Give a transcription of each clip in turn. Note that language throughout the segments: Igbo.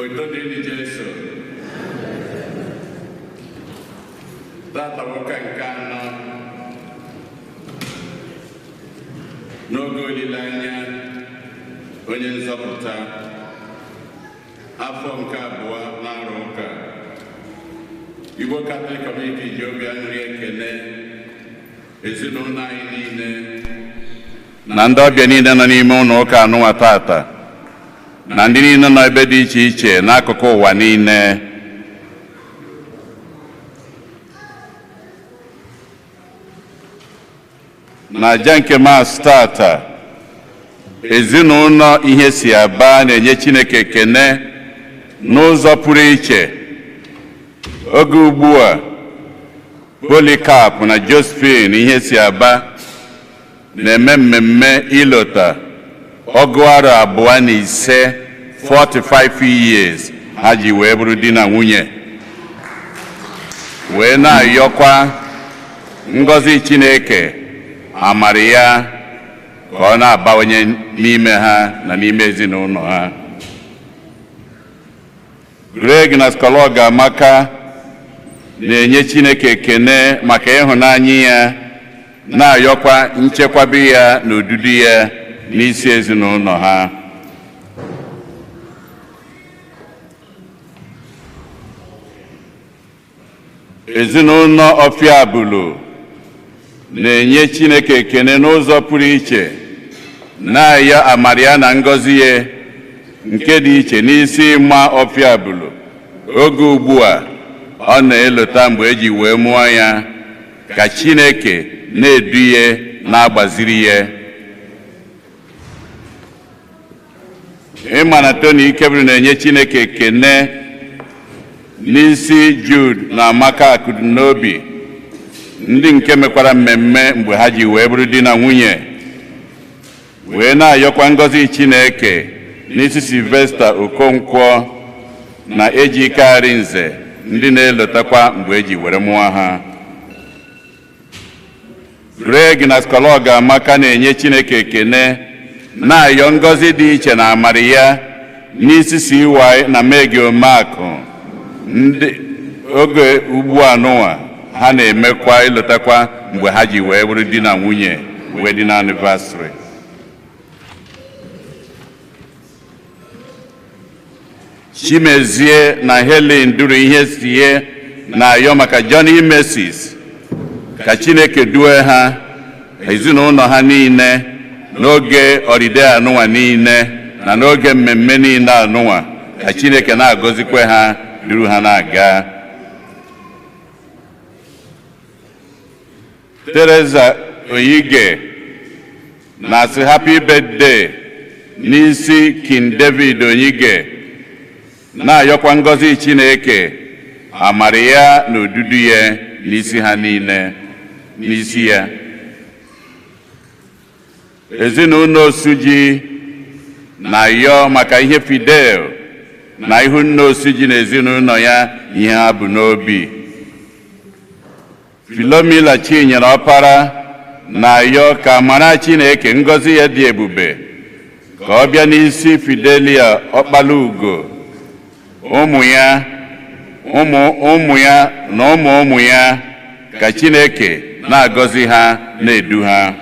Otodini Jesu. Tata wakankana. N'oge olileanya onye nzọpụta afọ nke abụọ n'arọ ụka Igbo Catholic Community ji obi aṅụrị ekele ezinụlọ anyị niile na ndị ọbịa niile nọ n'ime ụlọ ụka anụnwa tata na ndị niile nọ ebe dị iche iche n'akụkụ ụwa niile. N'aja nke Maasị tata, ezinụlọ ihe si aba na-enye Chineke ekele n'ụzọ pụrụ iche. Oge ugbu a, Polycarp na Josephine ihe si aba na-eme mmemme ilota ọgụ arọ 25 45 years ha ji wee bụrụ di na nwunye, wee na-ayọkwa ngọzi Chineke amara ya ka ọ na-abawanye n'ime ha na n'ime ezinụlọ ha. Greg na Skologa Amaka na-enye Chineke ekele maka ịhụnanya ya, na-ayọkwa nchekwabe ya na odudu ya n'isi ezinụlọ ha. Ezinụlọ Ofiabulu na-enye Chineke ekele n'ụzọ pụrụ iche, na-ayọ amara ya na ngọzi ya nke dị iche n'isi Mma Ofiabulu. Oge ugbu a ọ na-elota mgbe eji wee mụọ ya, ka Chineke na-edu ya na-agbaziri ya. Ịma na Tony Ikeburu na-enye Chineke ekele n'isi Jude na Amaka Akudunobi, ndị nke mekwara mmemme mgbe ha ji wee bụrụ di na nwunye, wee na-ayọkwa ngọzi Chineke n'isi Sylvester Okonkwo na Ejike Arinze, ndị na-elotakwa mgbe eji were mụọ ha. Greg na Skologa Amaka na-enye Chineke ekele, na-ayọ ngọzi dị iche na amara ya n'isi CY na Megi Omeakụ, ndị oge ugbu a n'ụwa ha na-emekwa ilotakwa mgbe ha ji wee bụrụ di na nwunye wedding anniversary. Chimezie na Helen duru ihe sie na-ayọ maka Johnny Macy's, ka Chineke due ha ezinụlọ ha niile n'oge ọdịde anụnwa niile na n'oge mmemme niile anụnwa, ka Chineke na-agọzikwa ha duru ha na-aga. Teresa Oyige na-asị happy birthday n'isi King David Oyige, na-ayọkwa ngọzi Chineke amara ya na odudu ya n'isi ha niile n'isi ya. Ezinụlọ Osuji na-ayọ maka ihe Fidel na ihu nne Osuji na ezinụlọ ya ihe ha bụ n'obi. Philomela Chinyere Ọpara na-ayọ ka amara Chineke ngọzi ya dị ebube ka ọ bịa n'isi Fidelia Ọkpala Ugo, ụmụ ya na ụmụ ya, ka Chineke na-agọzi ha na-edu ha.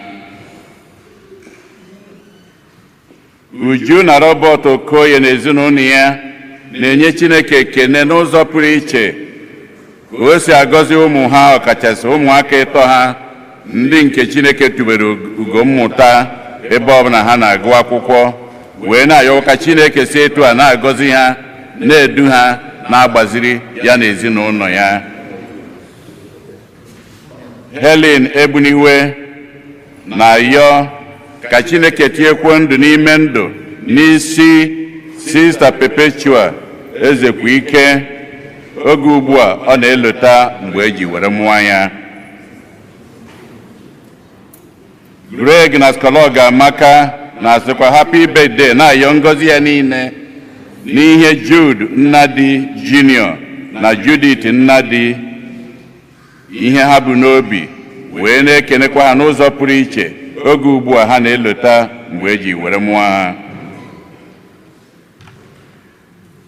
Uju na Robert Okoye na ezinụlọ ya na-enye Chineke ekele n'ụzọ pụrụ iche ka o si agọzi ụmụ ha, ọkachasị ụmụaka ịtọ ha, ndị nke Chineke tubere ugo mmụta ebe ọbụla ha na-agụ akwụkwọ, wee na-ayọ ka Chineke si etu a na-agọzi ha, na-edu ha, na-agbaziri ya na ezinụlọ ya. Helen Ebuniwe na-ayọ ka Chineke tinyekwa ndụ n'ime ndụ n'isi Sister Perpetua Ezekwuike. Oge ugbu a ọ na-elota mgbe eji were mụọ ya. Greg na Skologa Amaka na-asịkwa happy birthday, na-ayọ ngọzi ya niile n'ihe Jude Nnadi Junior na Judith Nnadi ihe ha bụ n'obi, wee na-ekenekwa ha n'ụzọ pụrụ iche oge ugbu a ha na-elota mgbe eji were mụọ ha.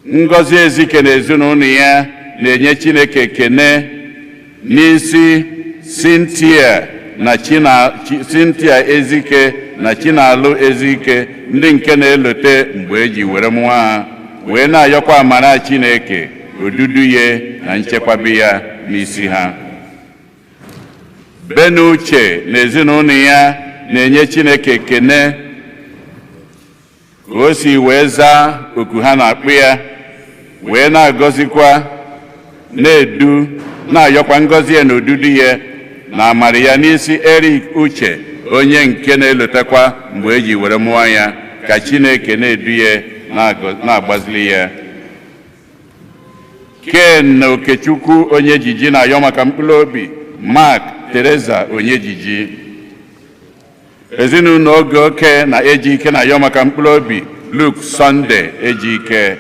Ngozi Ezike na ezinụlọ ya na-enye Chineke ekene n'isi Cynthia Ezike na Chinalụ Ezike ndị nke na-elote mgbe eji were mụọ ha, wee na-ayọkwa amara Chineke, odudu ya na nchekwaba ya n'isi ha. Benuche na ezinụlọ ya na-enye Chineke ekene ka o si wee zaa oku ha na-akpụ ya, wee na-agọzikwa, na-edu, na-ayọkwa ngọzi ya na odudu ya na amara ya n'isi Eric Uche, onye nke na-elotekwa mgbe eji were mụọ ya, ka Chineke na-edu ya na-agbazili ya. Ken na Okechukwu onye jiji na-ayọ maka mkpụrụ obi. Mark Teresa onye jiji. Ezinụlọ Oge Oke na Ejike na-ayọ maka mkpụrụ obi. Luke Sunday Ejike.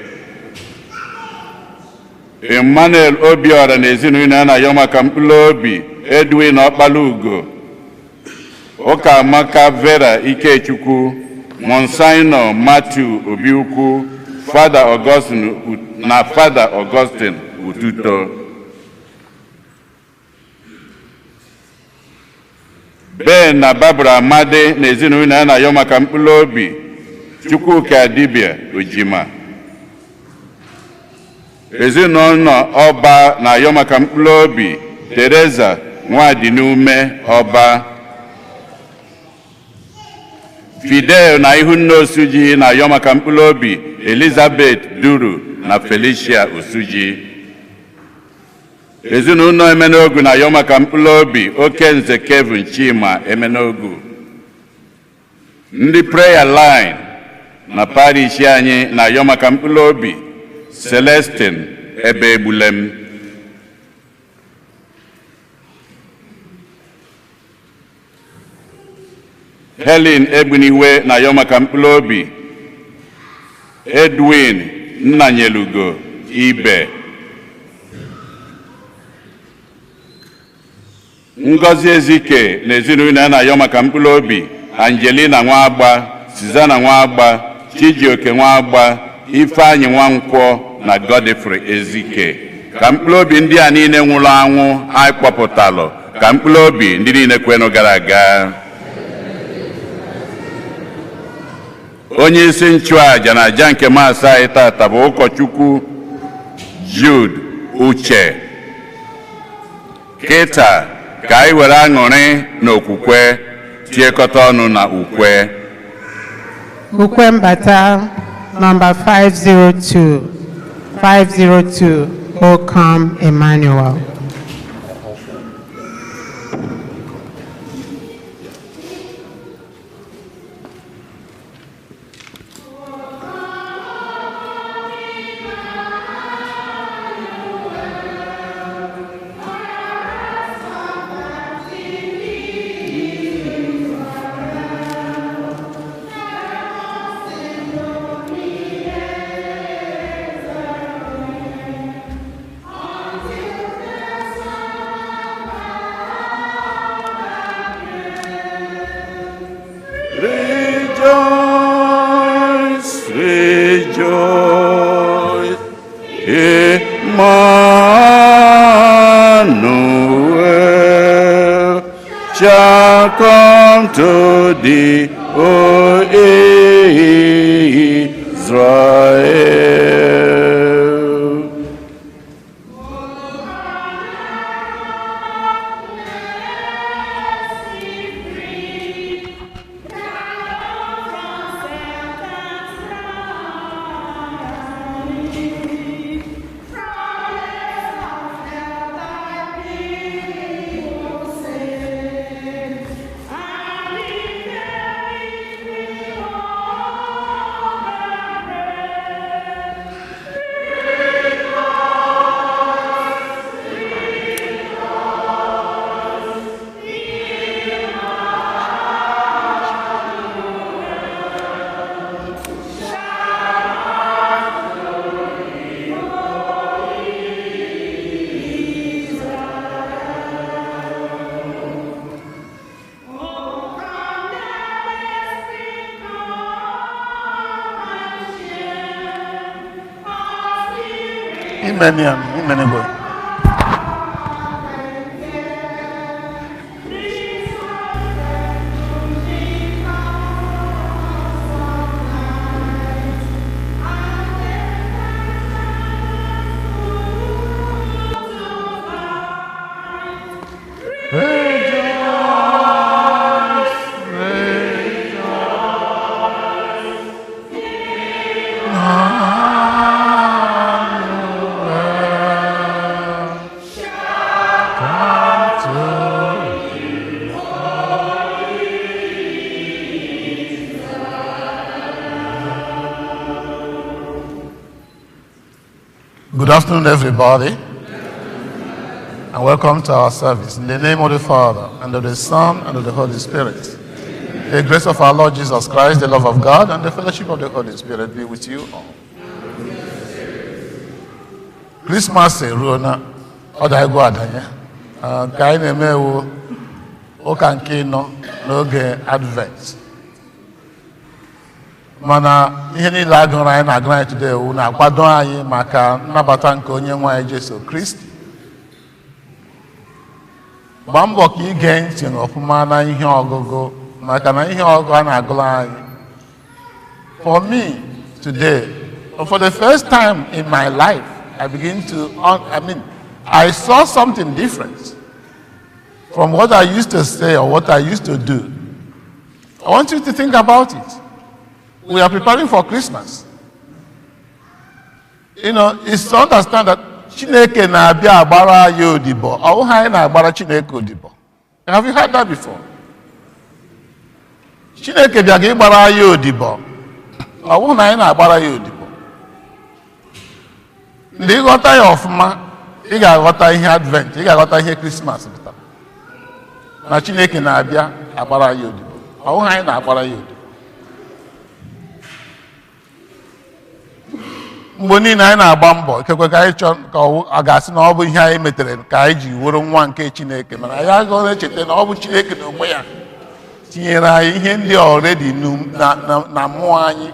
Emmanuel Obiora na ezinụlọ ya na-ayọ maka mkpụrụ obi. Edwin Ọkpalugo. Ụkamaka Vera Ikechukwu. Monsignor Matthew Obiukwu. Father Augustine Ututo. Ben na Barbara Amade na ezinụlọ ya na-ayọ maka mkpụrụ obi. Chukwuka Dibia Ojima. Ezinụlọ Ọba na-ayọ maka mkpụrụ obi. Teresa Nwadinume Ọba. Fidel na Ihunne Osuji na-ayọ maka mkpụrụ obi. Elizabeth Duru na Felicia Osuji. Ezinụlọ Emenogu na-ayọ maka mkpụrụ obi. Okenze Kevin Chima Emenogu. Ndị Prayer Line na parish anyị na-ayọ maka mkpụrụ obi. Celestine Ebe Egbulem. Helen Egbuniwe na-ayọ maka mkpụrụ obi. Edwin Nnanyelugo Ibe. Ngozi Ezike na ezinụlọ ya na-ayọ maka mkpụrụ obi. Angelina Nwagba, Susanna Nwagba, Chijioke Nwagba, Ifeanyi Nwankwọ na Godfrey Ezike. Ka mkpụrụ obi ndị a niile nwụrụ anwụ anyị kpọpụtalụ, ka mkpụrụ obi ndị niile kwenụ gara aga. Onye isi nchụaja na aja nke maasị anyị tata bụ ụkọchukwu Jude Uche. Kịta ka anyị were aṅụrị na okwukwe tiekọta ọnụ na ukwe. Ukwe mbata number 502, O come Emmanuel. Rejoice, Emmanuel shall come to thee, O Israel. Imenigo. Good afternoon, everybody, and welcome to our service. In the name of the Father, and of the Son, and of the Holy Spirit. The grace of our Lord Jesus Christ, the love of God, and the fellowship of the Holy Spirit be with you all. Christmas Rona, Odaigo Adanya, Kaine Mewo, Okankino, Noge Advent. Mana ihe niile agụrụ anyị na-agụ anyị today wu na-akwado anyị maka nnabata nke onye nwe anyị Jesu Kristi. Gbaa mbọ ka ige ntị ọfụma na ihe ọgụgụ maka na ihe ọgụgụ a na-agụrụ anyị. For me today, for the first time in my life, I saw something different from what I used to say or what I used to do. I want you to think about it. We are preparing for Christmas. You know, it's to understand that Chineke na-abịa agbara ya odibo. Ọ ha na-agbara Chineke odibo. Have you heard that before? Chineke bịa ga-agbara ya odibo. Ọ ha na-agbara ya odibo. Ndị ghọta ya ọfụma, ị ga-aghọta ihe Advent, ị ga-aghọta ihe Christmas pụtara. Na Chineke na-abịa agbara ya odibo. Ọ ha na-agbara ya odibo. Mgbe niile anyị na-agba mbọ ikekwe ka anyị chọọ ka a ga-asị na ọ bụ ihe anyị metere ka anyị ji wụrụ nwa nke Chineke, mana anyị agaghị echeta na ọ bụ Chineke na onwe ya tinyere anyị ihe ndị already na mmụọ anyị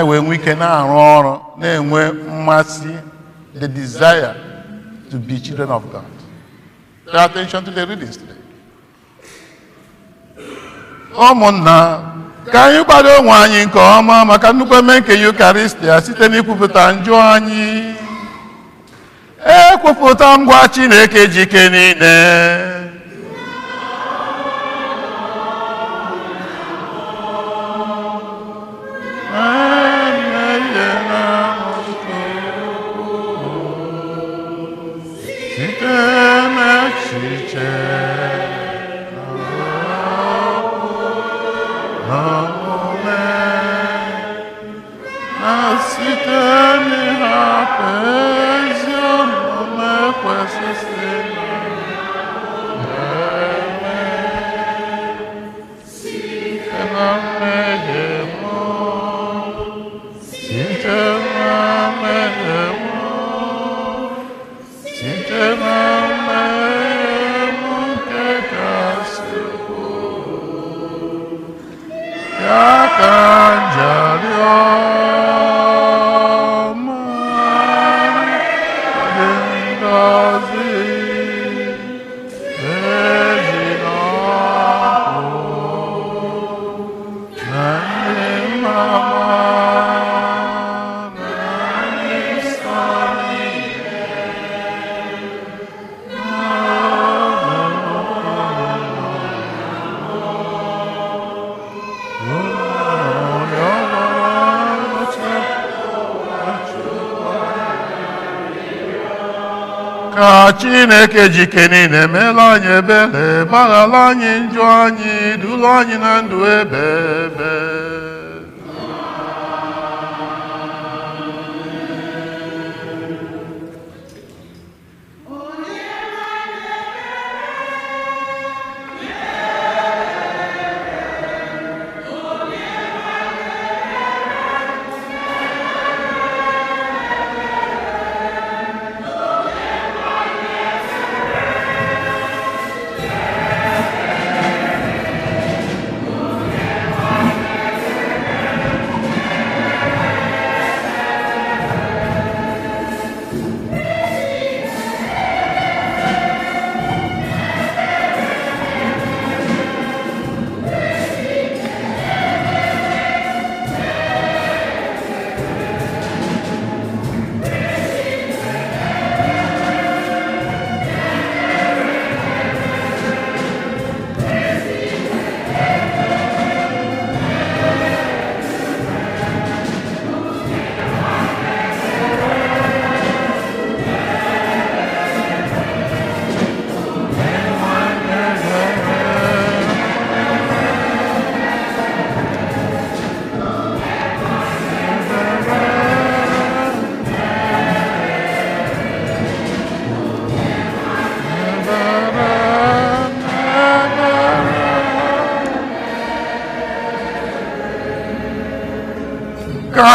wee nwee ike na-arụ ọrụ na-enwe mmasị, the desire to be children of God. Pay attention to the readings today. Ụmụnna, ka anyị kwado onwe anyị nke ọma maka nnukwu eme nke Eucharistia site n'ikwupụta njọ anyị. Ekwupụta ngwa Chineke jike niile. Ka Chineke jike niile meela anyị ebere, gbaghara anyị njọ anyị, duru anyị na ndụ ebe ebe.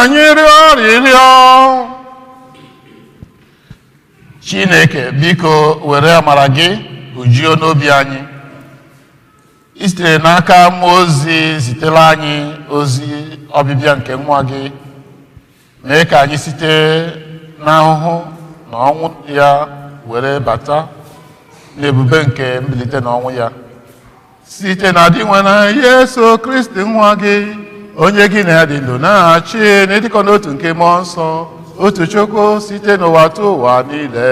anyị rịọ rịrịọ. Chineke biko were amara gị hụjuo n'obi anyị. I sitere n'aka mmụọ ozi zitela anyị ozi ọbịbịa nke nwa gị, mee ka anyị site n'ahụhụ na ọnwụ ya were bata n'ebube nke mbilite n'ọnwụ ya, site na dị nwe na Yesu Kristi nwa gị, onye gị na ya dị ndụ na-achị n'ịdịkọ n'otu nke mmụọ nsọ, otu Chukwu site n'ụwa tụ ụwa niile.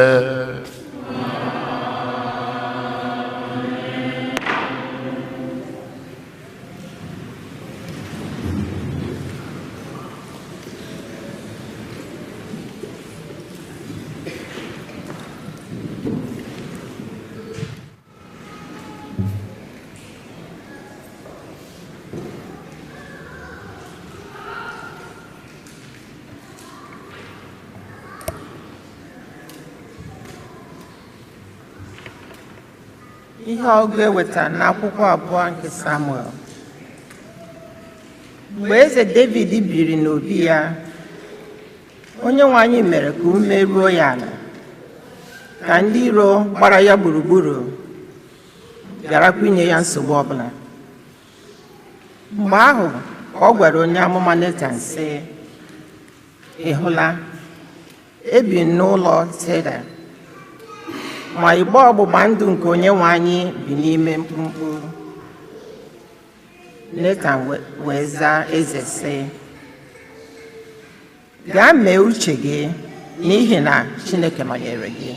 Ihe ọgụ eweta n'akwụkwọ abụọ nke Samuel. Mgbe eze David biri n'obi ya, Onyenwe anyị mere ka ume ruo ya ala, ka ndị iro gbara ya gburugburu bịarakwa inye ya nsogbu ọbụla. Mgbe ahụ ka ọ gwara onye amụma Netan sị, ị hụla, ebi n'ụlọ Teda, ma igbe ọgbụgba ndụ nke Onyenwe anyị bi n'ime mkpumkpu. Netan wee zaa eze sị, gaa mee uche gị n'ihi na Chineke nọnyere gị.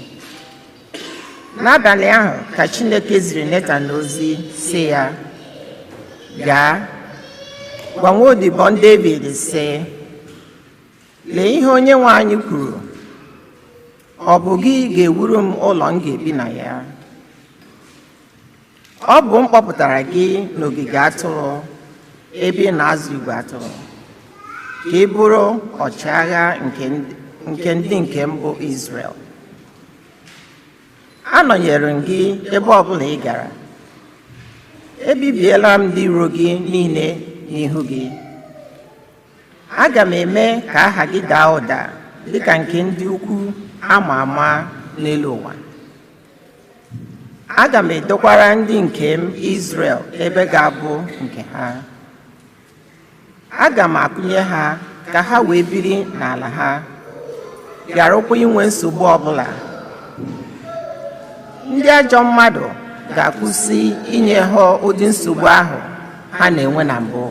N'abalị ahụ ka Chineke ziri Netan ozi sị ya, gaa gwa nwaodibo David sị, lee ihe Onyenwe anyị kwuru, ọ bụ gị ga-ewuru m ụlọ m ga-ebi na ya. Ọ bụ m kpọpụtara gị n'ogige atụrụ ebe ị na-azụ igwe atụrụ, ka ị bụrụ ọchịagha nke ndị nke mbụ Izrel. Anọnyere m gị ebe ọbụla ị gara. Ebibiela m ndị iro gị niile n'ihu gị. Aga m eme ka aha gị daa ụda dịka nke ndị ukwu ama ama n'elu ụwa. Aga m edokwara ndị nke m Izrel ebe ga-abụ nke ha. Aga m akụnye ha ka ha wee biri n'ala ha, gharakwa inwe nsogbu ọbụla. Ndị ajọ mmadụ ga-akwụsị inye ha ụdị nsogbu ahụ ha na-enwe na mbụ.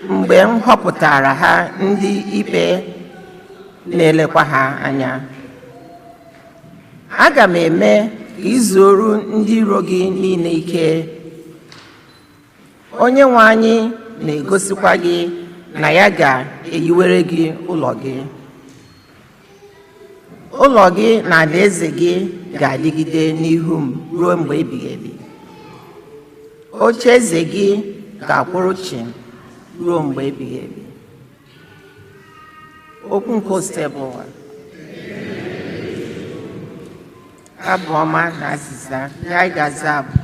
Mgbe m họpụtara ha ndị ikpe na-elekwa ha anya. Aga m eme ka izuoru ndị iro gị niile ike. Onyenwe anyị na-egosikwa gị na ya ga-eyiwere gị ụlọ gị. Ụlọ gị na alaeze gị ga-adịgide n'ihu m ruo mgbe ebighị ebi. Oche eze gị ga-akwụrụ chịm ruo mgbe ebighị ebi. Okwu nke osite bụ ụwa. Abụ ọma na azịza ya ga-aza abụ.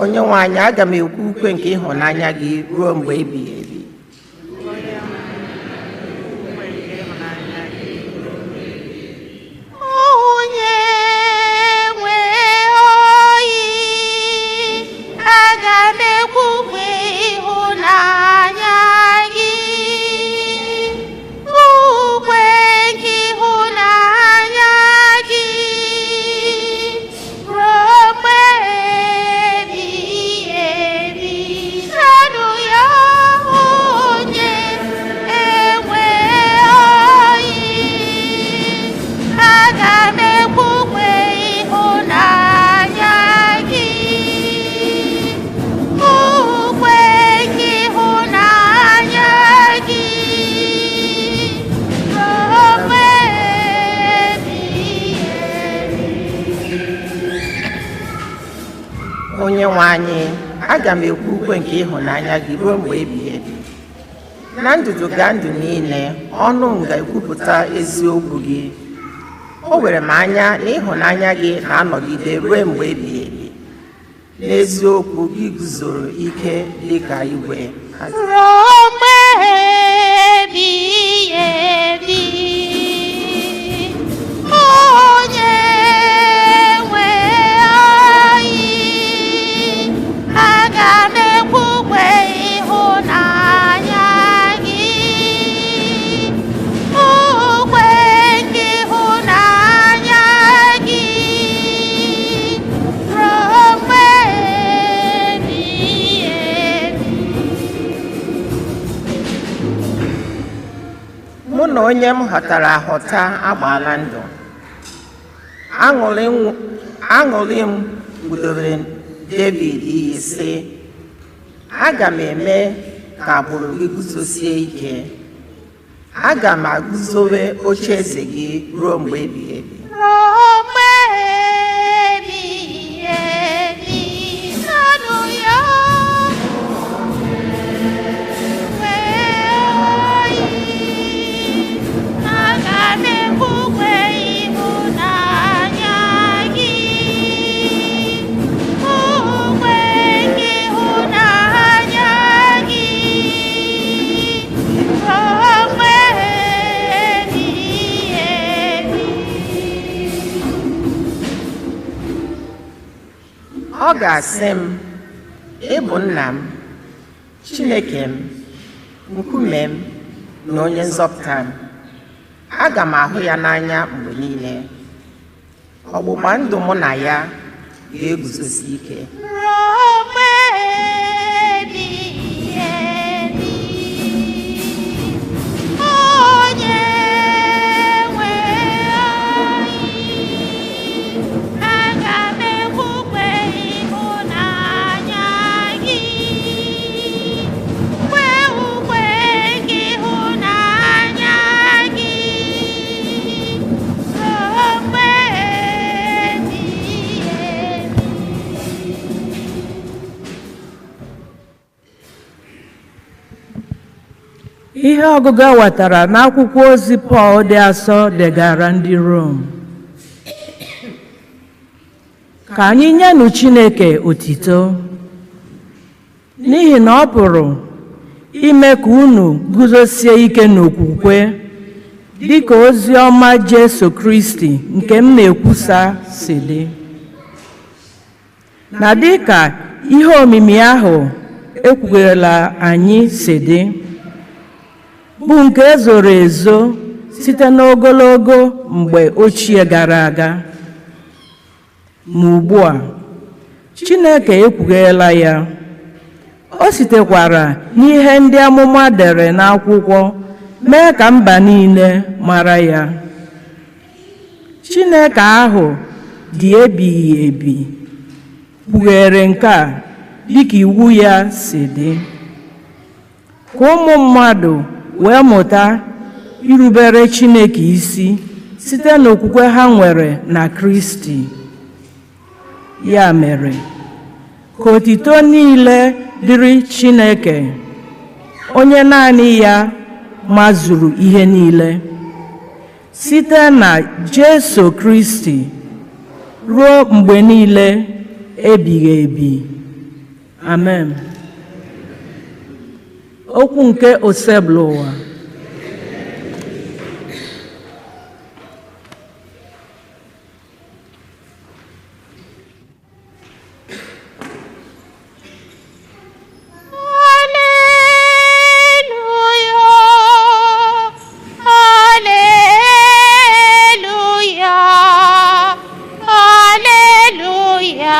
Onyenwe anyị, aga m ekwu ukwe nke ịhụnanya gị ruo mgbe ebighị ebi. Onyenwe anyị, aga m ekwu ukwe nke ịhụnanya gị ruo mgbe ebighị ebi. Na ndụdụ gaa ndụ niile, ọnụ m ga-ekwupụta eziokwu gị. O were m anya na ịhụnanya gị na-anọgide ruo mgbe ebighị ebi. n'eziokwu gị guzoro ike dịka igwe ruo mgbe ebighị ebi. Onye nwe anyị, aga m ekwukwe ịhụnanya gị, ukwe nke ịhụnanya gị ruo mgbe ebighị ebi. mụ na onye m họtara ahụta agbaala ndụ. aṅụrị m gbudobere David iyi sị, aga m eme ka agbụrụ gị guzosie ike, aga m aguzobe oche eze gị ruo mgbe ebighị ebi. Ruo mgbe ebighị ebi. N'ọnụ ya aga m ekwukwe ịhụnanya gị, ukwe nke ịhụnanya gị ruo mgbe ebighị ebi. Ọ ga-asị m, ị bụ nna m, Chineke m, nkume m na onye nzọpụta m. Aga m ahụ ya n'anya mgbe niile. Ọgbụgba ndụ mụ na ya ga-eguzosi ike. Ruo mgbe ebighị ebi. Onye nwe anyị, aga m ekwukwe ịhụnanya gị, kwe ukwe nke ịhụnanya gị ruo mgbe ebighị ebi. Ihe ọgụgụ a wetara n'akwụkwọ ozi Pọl dị asọ degara ndị Rom. Ka anyị nyenụ Chineke otito, n'ihi na ọ pụrụ ime ka unu guzosie ike n'okwukwe, dịka ozi ọma Jesu Kristi nke m na-ekwusa si dị, na dịka ihe omimi ahụ ekwugerela anyị si dị, bụ nke ezoro ezo site n'ogologo mgbe ochie gara aga. Ma ugbu a, Chineke ekwugheela ya. O sitekwara n'ihe ndị amụma dere n'akwụkwọ mee ka mba niile mara ya. Chineke ahụ dị ebighị ebi kpughere nke a dịka iwu ya si dị, ka ụmụ mmadụ wee mụta irubere Chineke isi site n'okwukwe ha nwere na Kristi. Ya mere, ka otito niile dịrị Chineke, onye naanị ya mazuru ihe niile, site na Jesu Kristi ruo mgbe niile ebighị ebi. Amen. Okwu nke osebụla ụwa. Hallelujah.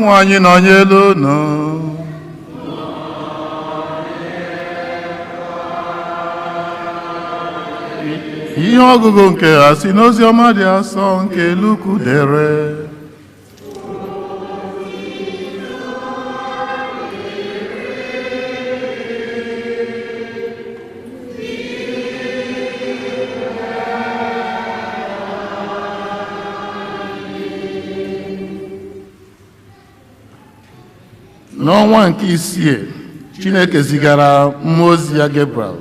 nwe anyị nọnyelu unu. Ihe ọgụgụ nke ha si n'ozi ọma dị asọ nke Luku dere. N'ọnwa nke isii, Chineke zigara mmụọ ozi ya Gabriel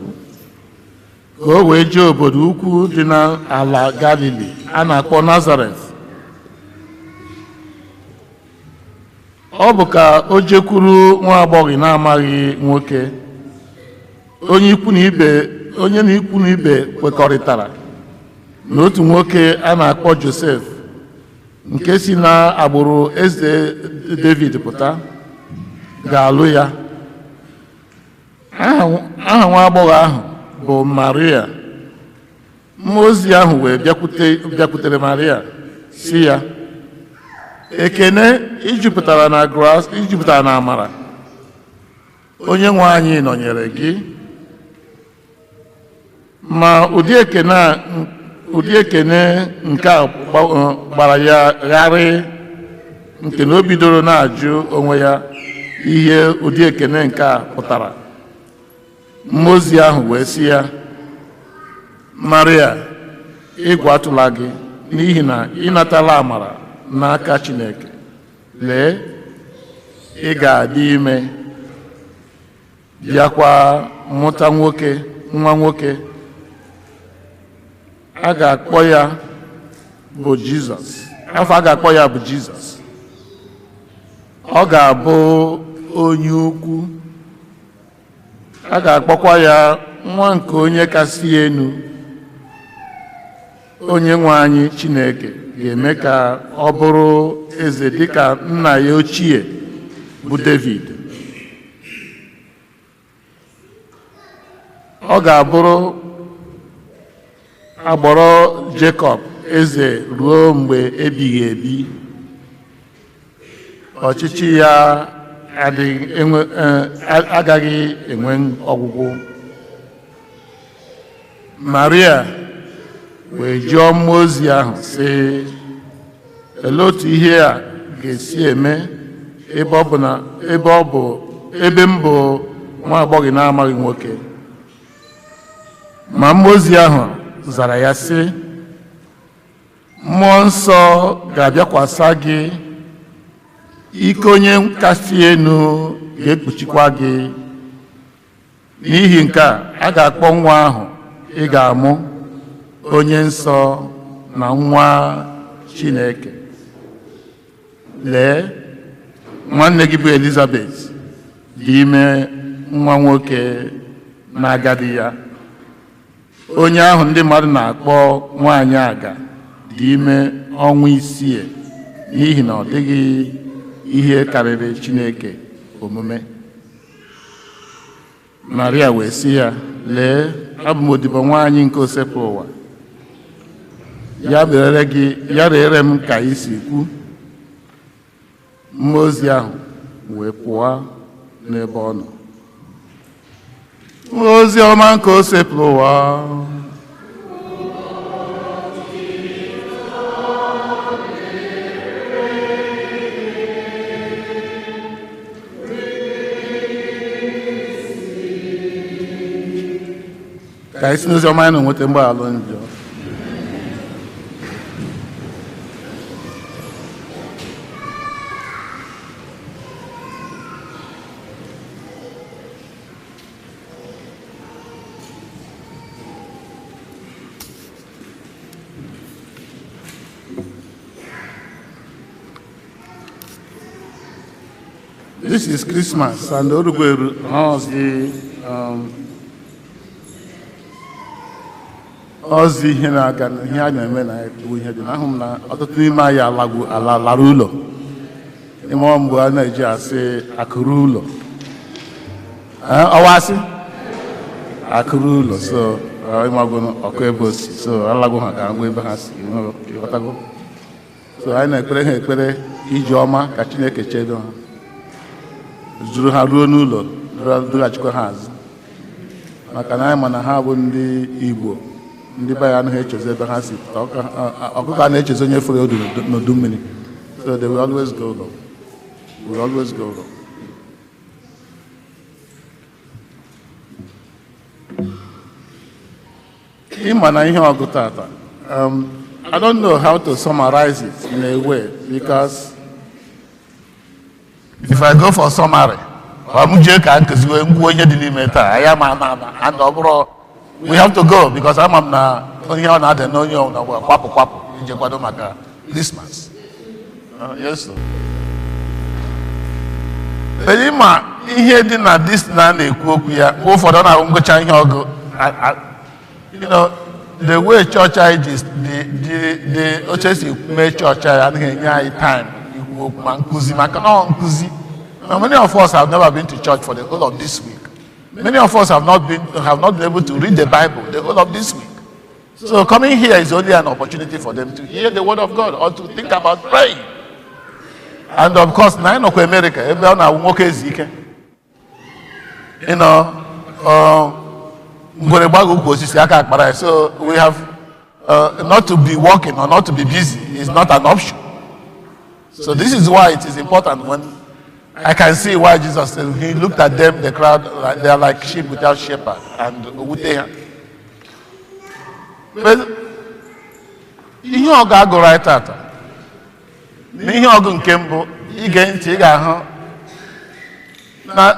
ka o wee jee obodo ukwu dị n'ala Galili a na-akpọ Nazareth. Ọ bụ ka o jekwuru nwa agbọghọ na-amaghị nwoke, onye na ikwu na ibe kwekọrịtara na otu nwoke a na-akpọ Josef, nke si n'agbụrụ eze David pụta, ga-alụ ya. Aha nwa agbọghọ ahụ bụ Maria. Mmụọ ozi ahụ wee bịakwutere Maria si ya, ekene ijupụtara na amara, onye nwe anyị nọnyere gị. Ma ụdị ekene nke a gbara ya gharị, nke na o bidoro na-ajụ onwe ya ihe ụdị ekene nke a pụtara. Mmụọ ozi ahụ wee sị ya, Maria, egwu atụla gị, n'ihi na ị natala amara n'aka Chineke. Lee, ị ga-adị ime, bịakwa mụta nwa nwoke. A ga-akpọ ya bụ Jizọs. Afọ a ga-akpọ ya bụ Jizọs. Ọ ga-abụ onye ukwu. A ga-akpọkwa ya nwa nke onye kasị elu. Onye nwe anyị Chineke ga-eme ka ọ bụrụ eze dịka nna ya ochie bụ David. Ọ ga-abụrụ agbọrọ Jekọb eze ruo mgbe ebighị ebi. Ọchịchị ya agaghị enwe ọgwụgwụ. Maria wee jụọ mmụọ ozi ahụ sị, olee otu ihe a ga-esi eme ebe m bụ nwa agbọghọ na-amaghị nwoke? Ma mmụọ ozi ahụ zara ya sị, mmụọ nsọ ga-abịakwasa gị, ike onye kasị elu ga-ekpuchikwa gị. N'ihi nke a ga-akpọ nwa ahụ ị ga-amụ onye nsọ na nwa Chineke. Lee, nwanne gị bụ Elizabeth dị ime nwa nwoke na-agadi ya. Onye ahụ ndị mmadụ na-akpọ nwaanyị aga dị ime ọnwa isii, n'ihi na ọ dịghị ihe karịrị Chineke omume. Maria wee sị ya, lee, abụ m odibo nwaanyị nke osepụ ụwa. Ya rere m ka i si kwu. Mmụọ ozi ahụ wee pụọ n'ebe ọ nọ. Ozi ọma nke osepụ ụwa. Ka anyị si n'ozi ọma anyị na-enweta mgbaghara njọ. This is Christmas, and Orugweru ozi ihe na-aga ihe a na-eme na ewu ihe dị n'ahụ m na ọtụtụ n'ime anyị lara ụlọ. Ime mgbe a na-eji asị akụrụ ụlọ, ọwasị akụrụ ụlọ, so ịmago ọkụ ebe o si, so alago ha ka ngwa ebe ha si, ịghọtago. so anyị na-ekpere ha ekpere iji ọma ka Chineke chedo ha zuru ha ruo n'ụlọ dughachikwa ha azụ maka na anyị ma na ha bụ ndị Igbo ndị be ya anaghị echezi ebe ha si ọkụkọ a na-echezi onye fere odu n'udu mmiri so they will always go home. Will always go home. Ịma na ihe ọgụ tata I don't know how to summarize it in a way because if I go for summary m jee ka nkeziwe ngwa onye dị n'ime taa ya ma and ọ bụrụ we have to go because ama m na onye ọ na-adị na onye ọ na kwapụ ije kwado maka Christmas. Yes sir. Ịma ihe dị na dis na-ekwu okwu ya ụfọdụ na ngụcha ihe ọgụ you know the way church is the oche si mee church anaghị enye anyị time ikwu okwu ma nkuzi maka na nkuzi. Many of us have never been to church for the whole of this week. Many of us have not been able to read the Bible the whole of this week. So coming here is only an opportunity for them to hear the word of God or to think about praying. And of course, na inokwa America, ebe ọ na nwoke ezike. You know, ngwere gbago ukwu osisi aka akpara. So we have not to be working or not to be busy is not an option. So this is why it is important when I can see why Jesus said he looked at them, the crowd, they are like sheep without shepherd, and with their but ihe ọ ga-agụ right tata n'ihe ọgụ nke mbụ ige ntị ị ga-ahụ na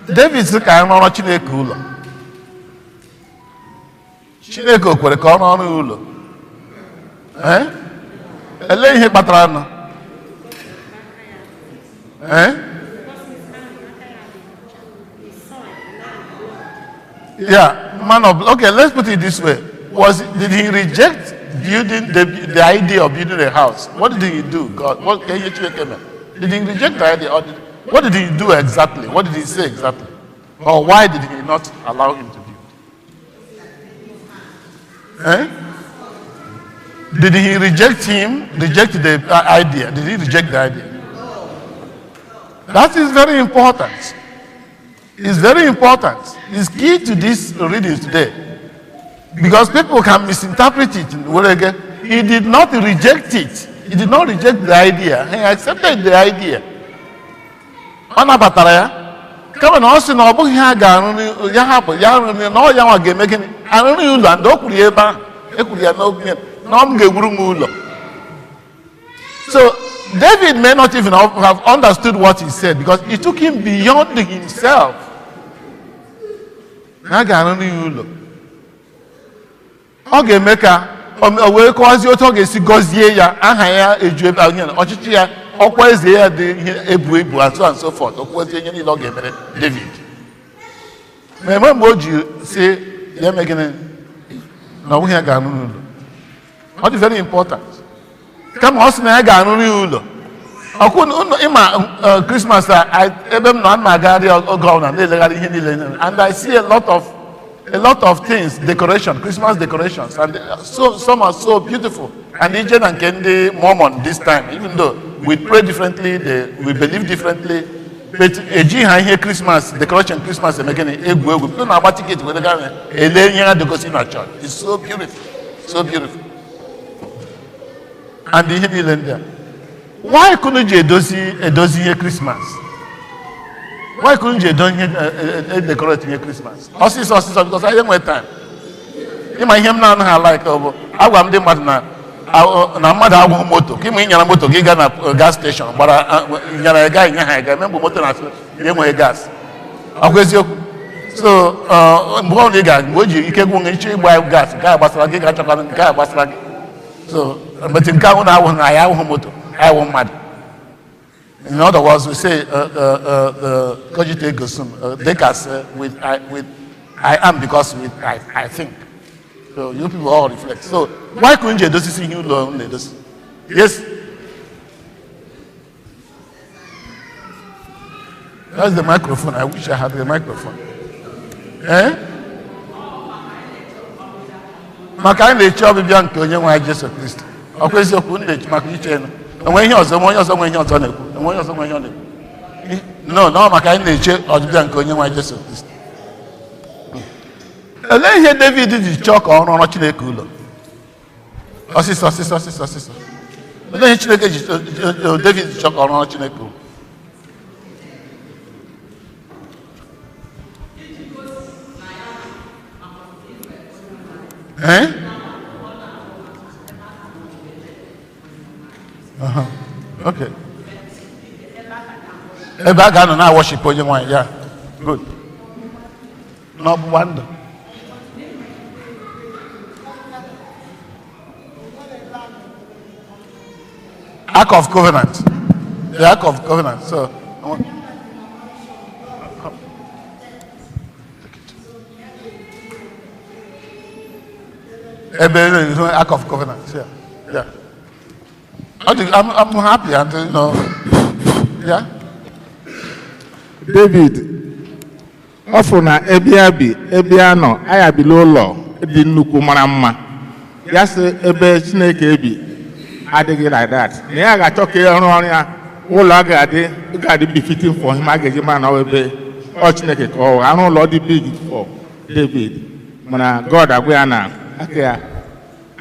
David sị ka anyị rụọrọ Chineke ụlọ. Chineke o kwere ka ọ rụọrọ ụlọ. Elee ihe kpatara nọ? Yeah, man of okay, let's put it this way. Did he reject building the idea of building a house? What did he do? God, what can you check him? Did he reject the idea? Or what did he do exactly? What did he say exactly? Or why did he not allow him to build? Did he reject the idea? Did he reject the idea? That is very important. It's very important. It's key to this reading today. Because people can misinterpret it. He did not reject it. He did not reject the idea. He accepted the idea. Come on, also no book ya happen. Ya no ya wa game again. Arụrụ ụlọ and o kwuru ebe ahụ. E kwuru ya n'oge na m ga-egwuru m ụlọ. So David may not even have understood what he said because it took him beyond himself. Na ga-arụrụ ya ụlọ. Ọ ga-eme ka o wee kọwazie otu ọ ga-esi gọzie ya aha ya eju ebe ahụ ọchịchị ya ọkwa eze ya dị ebu and so and so forth okwezie ihe niile ọ ga-emere David. Ma eme mgbe o ji si ya mee gịnị na ọnwụghị ya ga-arụrụ ụlọ. Ọ dị very important. Kama ọ sị na ya ga-arụrụ ya ụlọ. Ọkwụ ịma Christmas ebe m nọ ana m agagharị oge ọbụla na-elegharị ihe niile and I see a lot of things, Christmas decorations, and some are so beautiful. And even and Kendi Mormon this time, even though we pray differently, we believe differently, but here Christmas decoration, Christmas and again, we don't know about ticket with the government. Church. It's so beautiful, so beautiful. And the Hindu why couldn't you do here Christmas? Why couldn't you decorate here Christmas? Because I didn't have time. In my hymn now, I like over. I want them na mother agwụ moto. Kim nyara moto gị ga na gas station. Gbara nyara ga nya ha ga member moto na enwe gas. Akwa eziokwu. So mgbe ọ na-ga mgbe o ji ike gwụ nche igba gas ga gbasara gị ga chọkwa ga gbasara gị. So but nke ahụ na awụ na ya awụ moto. I want mad. In other words, we say, cogite gosum, dekas with I am because with I think. So you people all reflect. So why couldn't you do this in you learn this? Yes. That's the microphone. I wish I had the microphone. Maka anyị na-eche ọbịbịa nke onye nwe anyị Jesu Kristi. Ọ kwesịrị okwu ndị maka iche enwe ihe ọzọ, onye ọzọ nwe ihe ọzọ na-ekwu, enwe onye ọzọ nwe ihe ọ na-ekwu. No, maka anyị na-eche ọdịbịa nke onye nwe anyị Jesu Kristi. Olee ihe David ji chọọ ka ọ rụọrọ Chineke ụlọ? Ọsịsọ. Olee ihe David ji chọọ ka ọ rụọrọ Chineke ụlọ? Okay. Ebe a ga-anọ na worship onye nwe anyị, ya. Good. N'ọgbụgba ndụ. Ark of Covenant. The Ark of Covenant. So, Ark of Covenant. Yeah. I'm happy, and yeah. David, ọ fụrụ na ebe a nọ aya bili ụlọ dị nnukwu mara mma, ya sị ebe Chineke bi adịghị like that, na ya ga-achọ ka ịrụ ọrụ ya ụlọ ga-adị befitting for him, a ga-eji mara na ebe ọ Chineke ka ọ arụ ụlọ dị big for David, mana God agwa ya na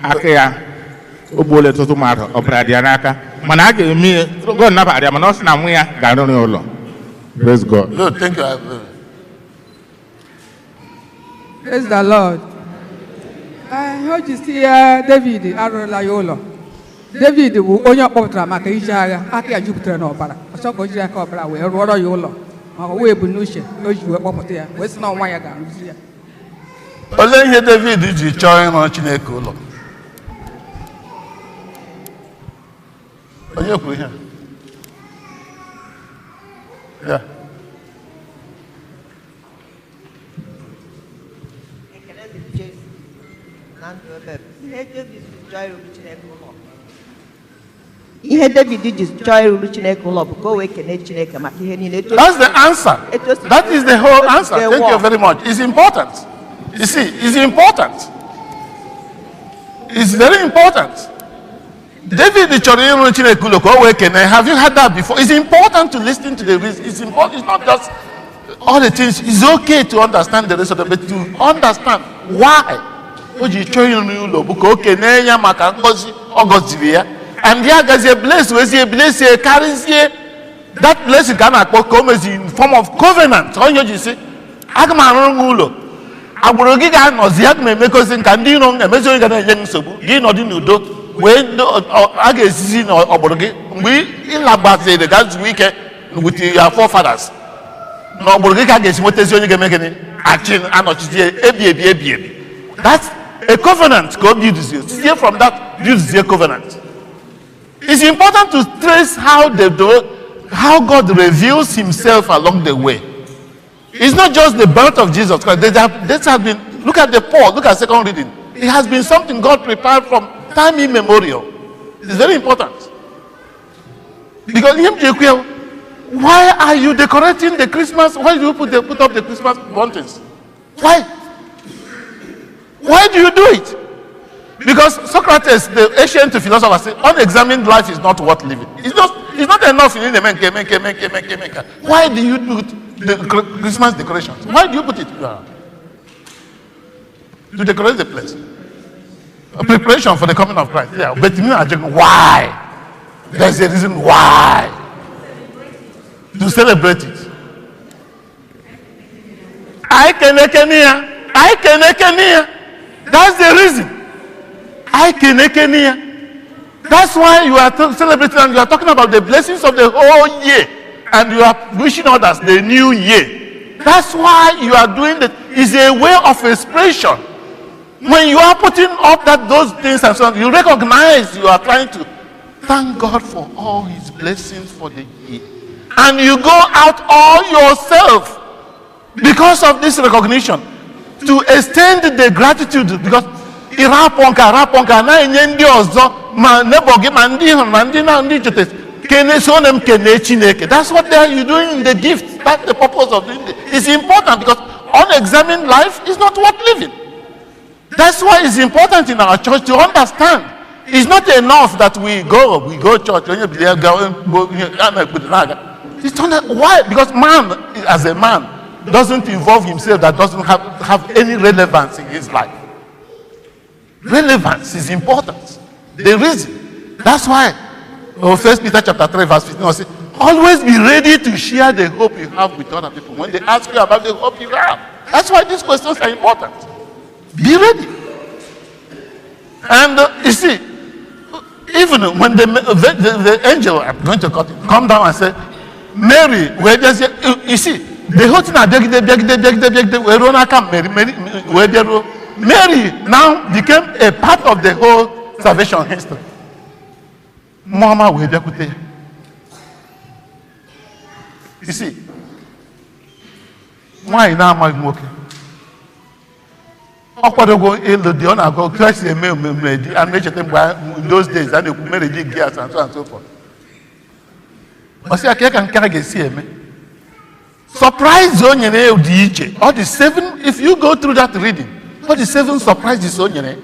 aka ya ogbuole tụtụ mmadụ ọbara dị ya n'aka, mana a ga-eme God nabara ya, mana ọ sị na nwa ya ga-arụrụ ya ụlọ. Praise God. Good, thank you. Praise the Lord. How do you see David arụrụla ya ụlọ? David bụ onye ọkpọpụtara maka ije agha, aka ya jupụtara n'ọbara, ọchọ ka o jiri aka ọbara wee rụọrọ ya ụlọ, maka wee bụ n'uche o ji wee kpọpụta ya, wee sị na ọnwa ya ga-arụzi ya. Olee ihe David ji chọọ ịrụ Chineke ụlọ? Onye kwuru ihe? Yeah. Ihe David ji chọọ ịrụrụ Chineke ụlọ bụ ka o wee kene Chineke maka ihe niile. That's the answer. That is the whole answer. Thank you very much. It's important. You see, it's important. It's very important. David chọrọ ịrụ Chineke ụlọ ka o wee kene. Have you heard that before? It's important to listen to the reason. It's important. It's not just all the things. It's okay to understand the rest of them, but to understand why o ji chọọ ịrụ ụlọ bụ ka o kene ya maka ngọzi ọ gọziri ya. And ya gazie bless karịzie that blessing ka a na-akpọ ka o mezi in form of covenant. Onye ji sị aga m arụrụ gị ụlọ, agbụrụ gị ga-anọzi, aga m emekozi nka ndị iro emezi onye ga na-enye gị nsogbu, gị nọdụ n'udo, wee a ga-esizi n'ọgbụrụ gị mgbe ịlagbaziri ga zuo ike with your forefathers, na ọgbụrụ gị ka a ga-esi nwetazi onye ga-eme gịnị achị anọchizie ebi. That's a covenant ka o builds you. From that builds a covenant. It's important to trace how God reveals himself along the way. It's not just the birth of Jesus Christ. This has been, look at the Paul, look at second reading. It has been something God prepared from time immemorial. It's very important. Because why are you decorating the Christmas? Why do you put up the Christmas bunting? Why? Why do you do it? Because Socrates, the ancient philosopher, said, unexamined life is not worth living. It's not enough in the make. Why do you do the Christmas decorations? Why do you put it? To decorate the place. A preparation for the coming of Christ. Yeah, but why? There's a reason why. To celebrate it. I can. That's the reason. That's why you are celebrating and you are talking about the blessings of the whole year, and you are wishing others the new year. That's why you are doing that. It's a way of expression. When you are putting up those things and so on, you recognize you are trying to thank God for all his blessings for the year. And you go out all yourself because of this recognition to extend the gratitude, because Iraponka na-enye ndị ọzọ ma nebo gị ma ndị hụrụ ma ndị na ndị chete kene so nem kene Chineke. That's what you doing in the gift. That's the purpose of doing it. It's important because unexamined life is not worth living. That's why it's important in our church to understand it's not enough that we go church. It's not, why? Because man, as a man, doesn't involve himself, that doesn't have any relevance in his life. Relevance is important. The reason. That's why 1 Peter chapter 3 verse 15 says, always be ready to share the hope you have with other people when they ask you about the hope you have. That's why these questions are important. Be ready. And you see, even when the angel, I'm going to cut it, come down and say, Mary, where does you see, the whole thing, Mary now became a part of the whole salvation history. Mama, you see, why now am I working? In those days, and they married girls and so on and so forth. Surprise on your DJ. All the 7, if you go through that reading, all the 7 surprises on your name.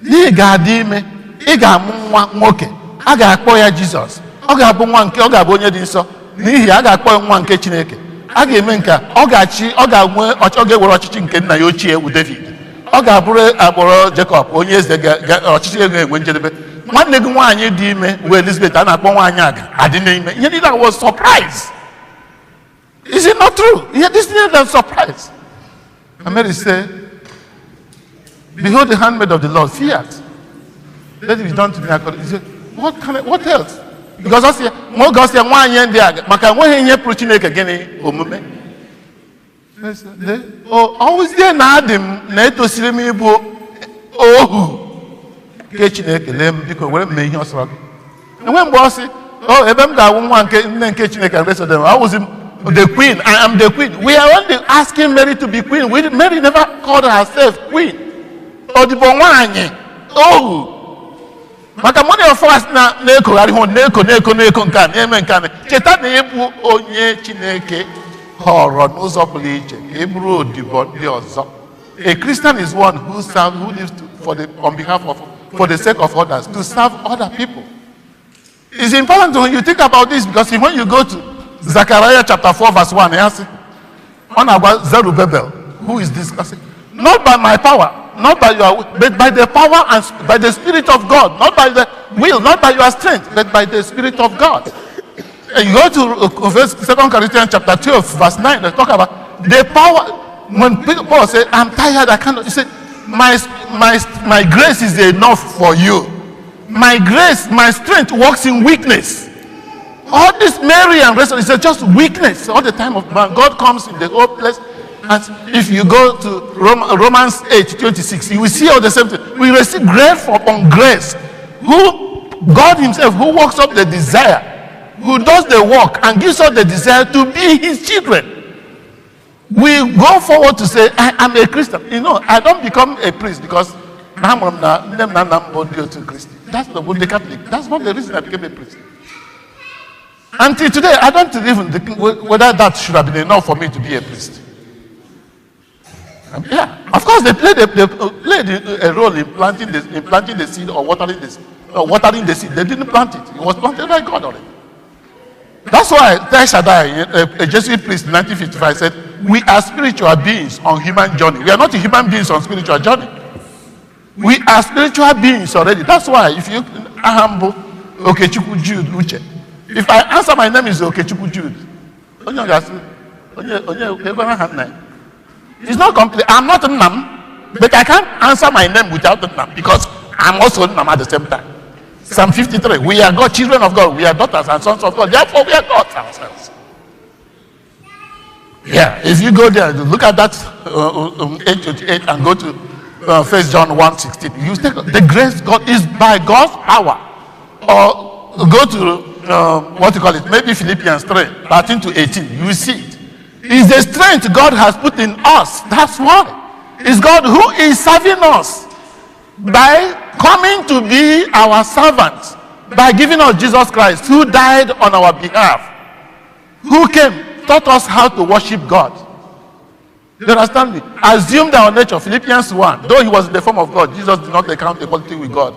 Igadime, Igamoke, Agapoya Jesus, Ogabon, Ogabonia Diso, Nihi Agapoya one Chineke, Agamenka, Ogachi, Oga, Ochoga were watching Kena Yochi with David. Ogabure Aboro Jacob, Onyes the Chichi when Jedebe. One leg one you dime where Elizabeth and Aponyaga. I didn't name it. Yet I was surprised. Is it not true? Yet this is not a surprise. And Mary said, behold the handmaid of the Lord, feared. Let it be done to me according. He said, what else? Because I say, more God said, 1 year there, Maka, when you're preaching again, oh, always there, Nadim, Neto Silemibo, oh, Kitcheneke, because we're making us rock. And when Bossy, oh, Ebemga, one Kitcheneke, and rest of them, I was the queen, I am the queen. We are only asking Mary to be queen. Mary never called herself queen. Or the Bongwanye, oh. Makamoni of us now, Neko, Neko, can, Amen, can. Chetan, Onye, Chineke. A Christian is one who serves, who lives for the sake of others, to serve other people. It's important when you think about this, because when you go to Zechariah chapter 4 verse 1, on about Zerubbabel, who is discussing, not by my power, not by your will, but by the power and by the Spirit of God, not by the will, not by your strength, but by the Spirit of God. And you go to 2 Corinthians chapter 12, verse 9, they talk about the power. When Paul said, I'm tired, I cannot, he said, my grace is enough for you. My grace, my strength works in weakness. All this Mary and rest of it is just weakness. All the time of man, God comes in the whole place. And if you go to Romans 8:26, you will see all the same thing. We receive grace upon grace. Who God himself, who works up the desire, who does the work and gives us the desire to be his children. We go forward to say, I am a Christian. You know, I don't become a priest because that's the Catholic. That's not the reason I became a priest. Until today, I don't even think whether that should have been enough for me to be a priest. Yeah, of course, they played a role in planting the seed or watering the seed. They didn't plant it. It was planted by God already. That's why Tai Shaddai, a Jesuit priest in 1955, said, we are spiritual beings on human journey. We are not human beings on spiritual journey. We are spiritual beings already. That's why if you are humble, Okechukwu Jude Uche. If I answer my name is Okechukwu Jude, it's not complete. I'm not a Nam, but I can't answer my name without a Nam because I'm also a Nam at the same time. Psalm 53, we are God, children of God, we are daughters and sons of God, therefore we are gods ourselves. Yeah, if you go there, look at that 8:28 and go to 1 John 1:16, you take the grace God is by God's power. Or go to what you call it, maybe Philippians 3:13-18, you see it. It's the strength God has put in us. That's why. It's God who is serving us by coming to be our servants, by giving us Jesus Christ, who died on our behalf, who came, taught us how to worship God. You understand me? Assumed our nature, Philippians 1, though he was in the form of God, Jesus did not account equality with God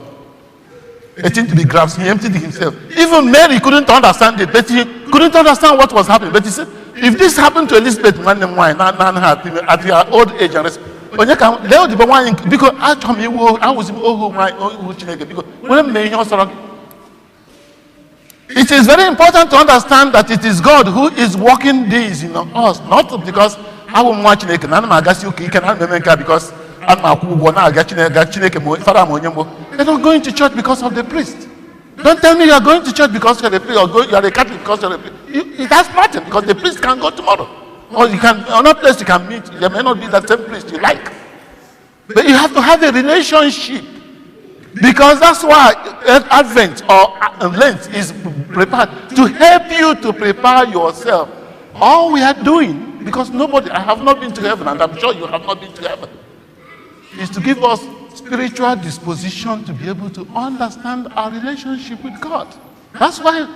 a thing to be grasped. He emptied himself. Even Mary couldn't understand it, but he couldn't understand what was happening. But he said, if this happened to Elizabeth, at her old age, because I was because it is very important to understand that it is God who is working this in us, not because I will watch because they're not going to church because of the priest. Don't tell me you are going to church because you're a priest, or you are a Catholic because you're a priest. It has nothing, because the priest can go tomorrow. Or you can, another place you can meet. There may not be that same priest you like. But you have to have a relationship. Because that's why Advent or Lent is prepared to help you to prepare yourself. All we are doing, because I have not been to heaven, and I'm sure you have not been to heaven, is to give us spiritual disposition to be able to understand our relationship with God. That's why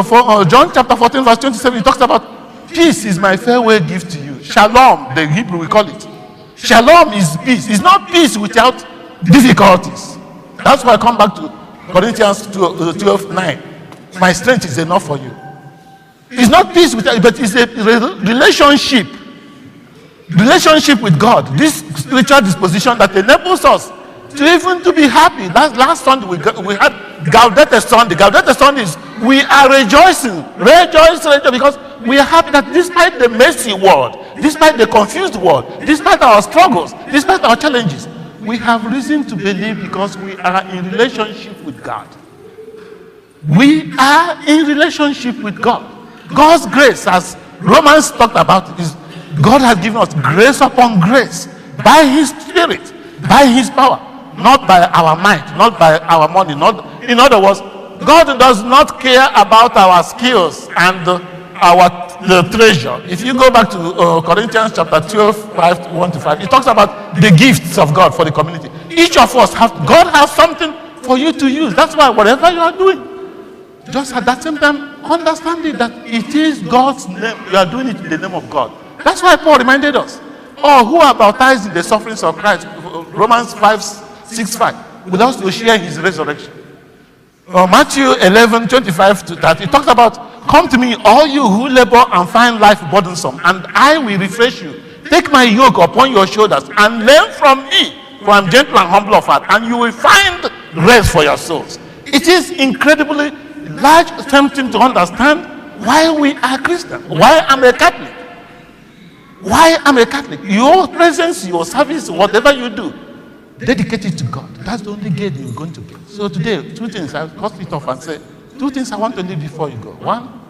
for John chapter 14 verse 27, he talks about peace is my farewell gift to you. Shalom, the Hebrew we call it. Shalom is peace. It's not peace without difficulties. That's why I come back to Corinthians 12:9. My strength is enough for you. It's not peace without, but it's a relationship. Relationship with God. This spiritual disposition that enables us to even to be happy. That last Sunday we had Gaudete Sunday. Gaudete Sunday is we are rejoicing, because we are happy that despite the messy world, despite the confused world, despite our struggles, despite our challenges, we have reason to believe because we are in relationship with God. We are in relationship with God. God's grace, as Romans talked about, is God has given us grace upon grace by His Spirit, by His power, not by our might, not by our money. In other words, God does not care about our skills and the treasure. If you go back to Corinthians chapter 12, 1-5, it talks about the gifts of God for the community. Each of us God has something for you to use. That's why whatever you are doing, just at that same time, understanding that it is God's name. You are doing it in the name of God. That's why Paul reminded us, who are baptized in the sufferings of Christ, Romans 5:6-5, with us to share His resurrection. Matthew 11:25-30, it talks about, come to me, all you who labor and find life burdensome, and I will refresh you. Take my yoke upon your shoulders and learn from me, for I am gentle and humble of heart, and you will find rest for your souls. It is incredibly large, tempting to understand why we are Christian, why I'm a Catholic. Why I'm a Catholic? Your presence, your service, whatever you do, dedicate it to God. That's the only gate you're going to get. So today, two things. I'll cut it off and say, two things I want to leave before you go. One,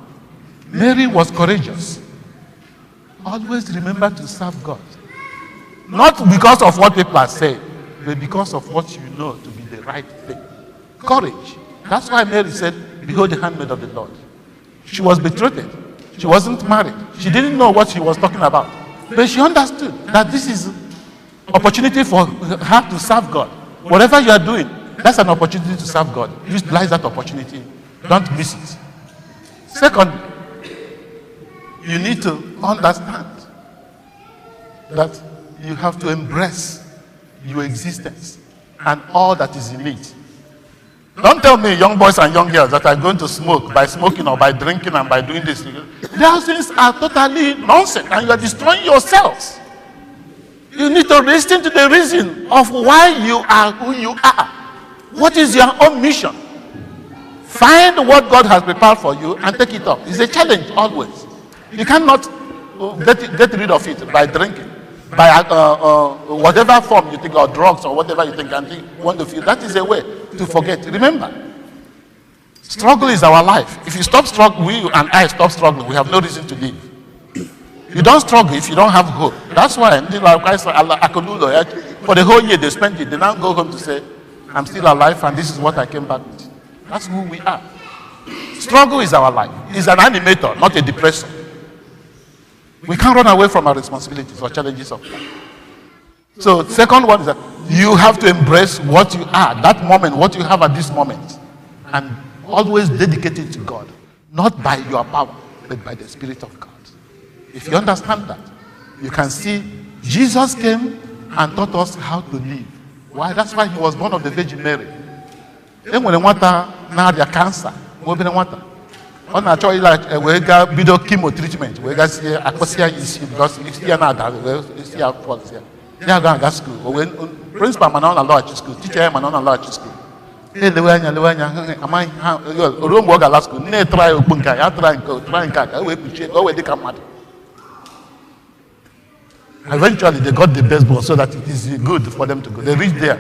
Mary was courageous. Always remember to serve God. Not because of what people are saying, but because of what you know to be the right thing. Courage. That's why Mary said, behold the handmaid of the Lord. She was betrothed. She wasn't married. She didn't know what she was talking about. But she understood that this is opportunity for her to serve God. Whatever you are doing, that's an opportunity to serve God. Utilize that opportunity. Don't miss it. Secondly, you need to understand that you have to embrace your existence and all that is in it. Don't tell me, young boys and young girls, that are going to smoke by smoking or by drinking and by doing this. Those things are totally nonsense, and you are destroying yourselves. You need to listen to the reason of why you are who you are. What is your own mission? Find what God has prepared for you and take it up. It's a challenge always. You cannot get rid of it by drinking, by whatever form you think, or drugs or whatever you think, and want to feel. That is a way to forget. Remember, struggle is our life. If you stop struggling, we and I stop struggling, we have no reason to live. You don't struggle if you don't have hope. That's why for the whole year they spent it. They now go home to say, I'm still alive and this is what I came back with. That's who we are. Struggle is our life. It's an animator, not a depressor. We can't run away from our responsibilities or challenges of life. So the second one is that you have to embrace what you are, that moment, what you have at this moment, and always dedicate it to God, not by your power, but by the Spirit of God. If you understand that, you can see Jesus came and taught us how to live. Why? That's why He was born of the Virgin Mary. enwere nwata na-arịa kansa obere nwata ọ na-achọ ịla wee gaa bido chemo treatment wee gasị akpụsị ya isi because isi ya na-ada wee isi ya fọlụ ya aga school o wee principal mana ọ na-alọghachi school teacher ya mana ọ na-alọghachi school elewe anya amaghị ha ruo mgbe ọ ga-ala school nne try okpu nke ya try nke a ka o wee kpuchie ka o wee dị ka mmadụ. Eventually they got the best ball so that it is good for them to go. They reached there.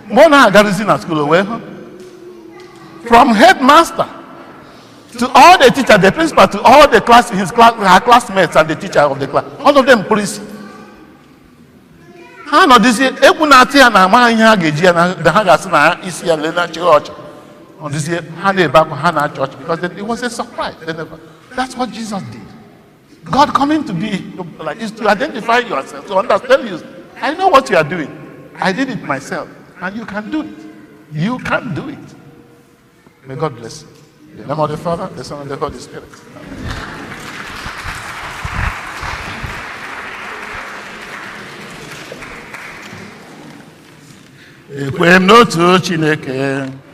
Mgbe ọ na-agaruzi na school o wee hụ from headmaster to all the teachers, the principal, to all the class, her classmates and the teacher of the class, all of them police. Ha nọ dịzie egwu na-atị ya na ama ihe ha ga-eji ya na ha ga-asị na isi ya lee na chịrị ọchị. Ọ dịzie ha na-ebe akwa ha na-achị ọchị because it was a surprise. That's what Jesus did. God coming to be like is to identify yourself, to understand you. I know what you are doing. I did it myself, and you can do it. You can do it. May God bless you. In the name of the Father, the Son, and the Holy Spirit. Ekwe m n'otu Chineke.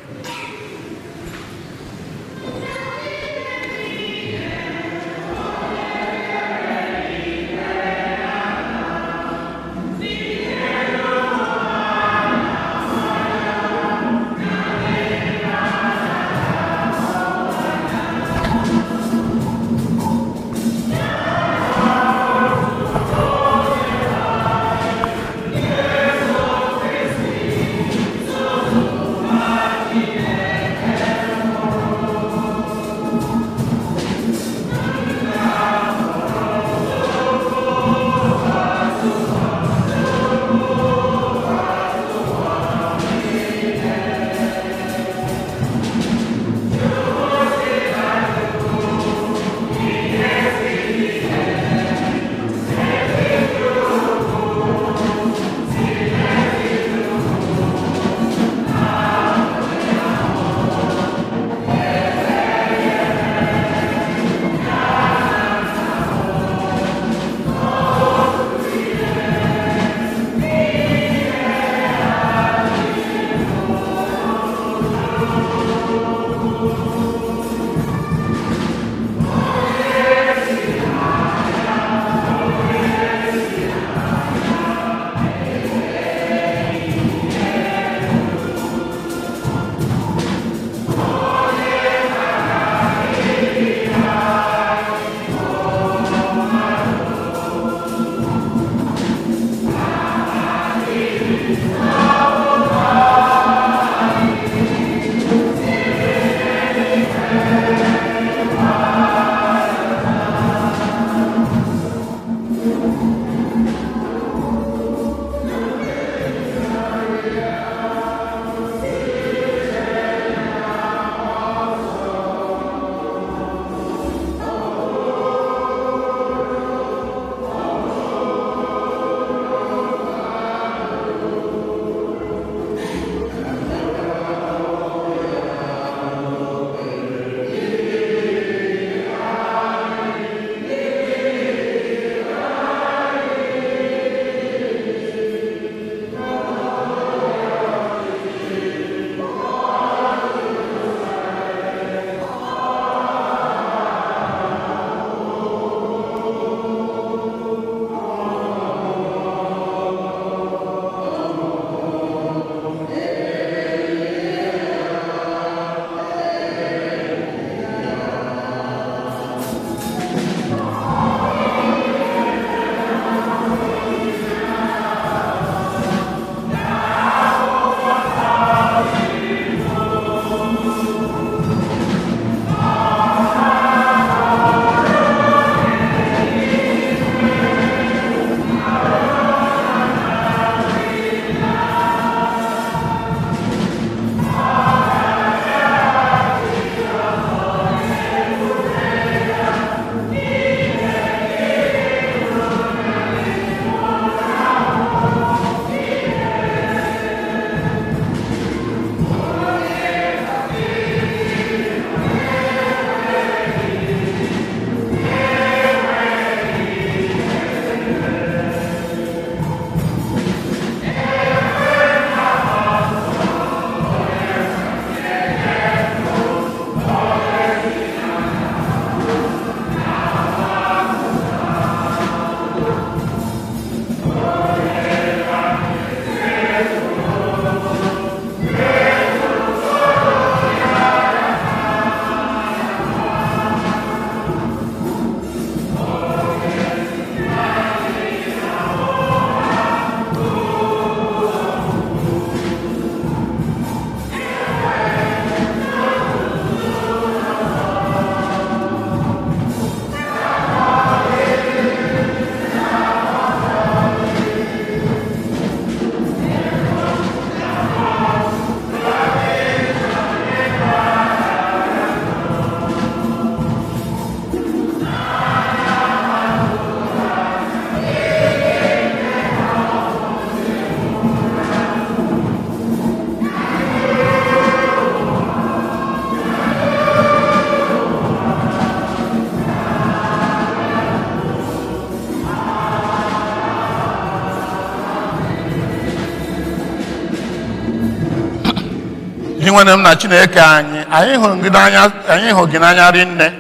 ezi nwanne m na Chineke anyị hụrụ gị n'anya rinne.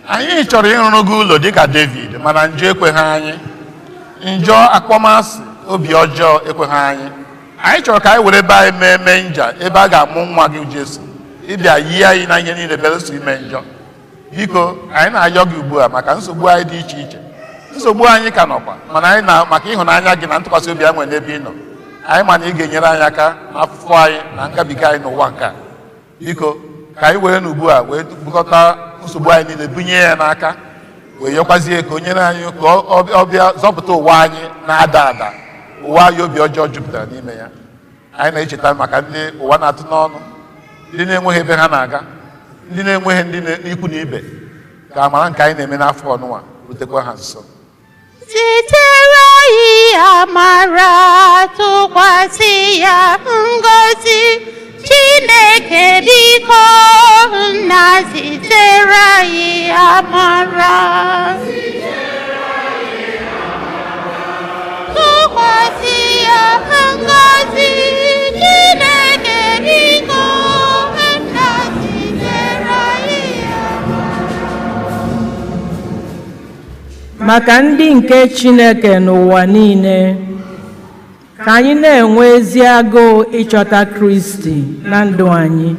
Anyị chọrọ ịrụrụ gị ụlọ dịka David, mana njọ ekweghị anyị. Njọ akpọmasị obi ọjọọ ekweghị anyị. Anyị chọrọ ka anyị were ebe anyị mee nja ebe a ga-amụ nwa gị Jesu, ịbịa yie anyị na ihe niile belụsọ ime njọ. Biko anyị na-ayọ gị ugbu a maka nsogbu anyị dị iche iche. Nsogbu anyị ka nọkwa, mana anyị maka ịhụnanya gị na ntụkwasị obi anyị nwere n'ebe ị nọ. Anyị ma na ị ga-enyere anyị aka n'afụfụ anyị na ngabiga anyị n'ụwa nke a. Biko ka anyị were n'ugbu a wee bukọta nsogbu anyị niile bunye ya n'aka, wee yọkwazie ka o nyere anyị ka ọ bịa zọpụta ụwa anyị na-ada ada, ụwa anyị obi ọjọọ jupụtara n'ime ya. Anyị na-echeta maka ndị ụwa na-atụ n'ọnụ, ndị na-enweghị ebe ha na-aga, ndị na-enweghị ndị ikwu na ibe, ka amara nke anyị na-eme n'afọ ọnụnwa rutekwa ha nso. Zitere anyị amara, tụkwasị ya ngọzi. Chineke biko nna, zitere anyị amara. Tụkwasị ya ngọzi. Chineke biko nna, zitere anyị amara. Maka ndị nke Chineke n'ụwa niile, ka anyị na-enwe ezi agụụ ịchọta Kristi na ndụ anyị,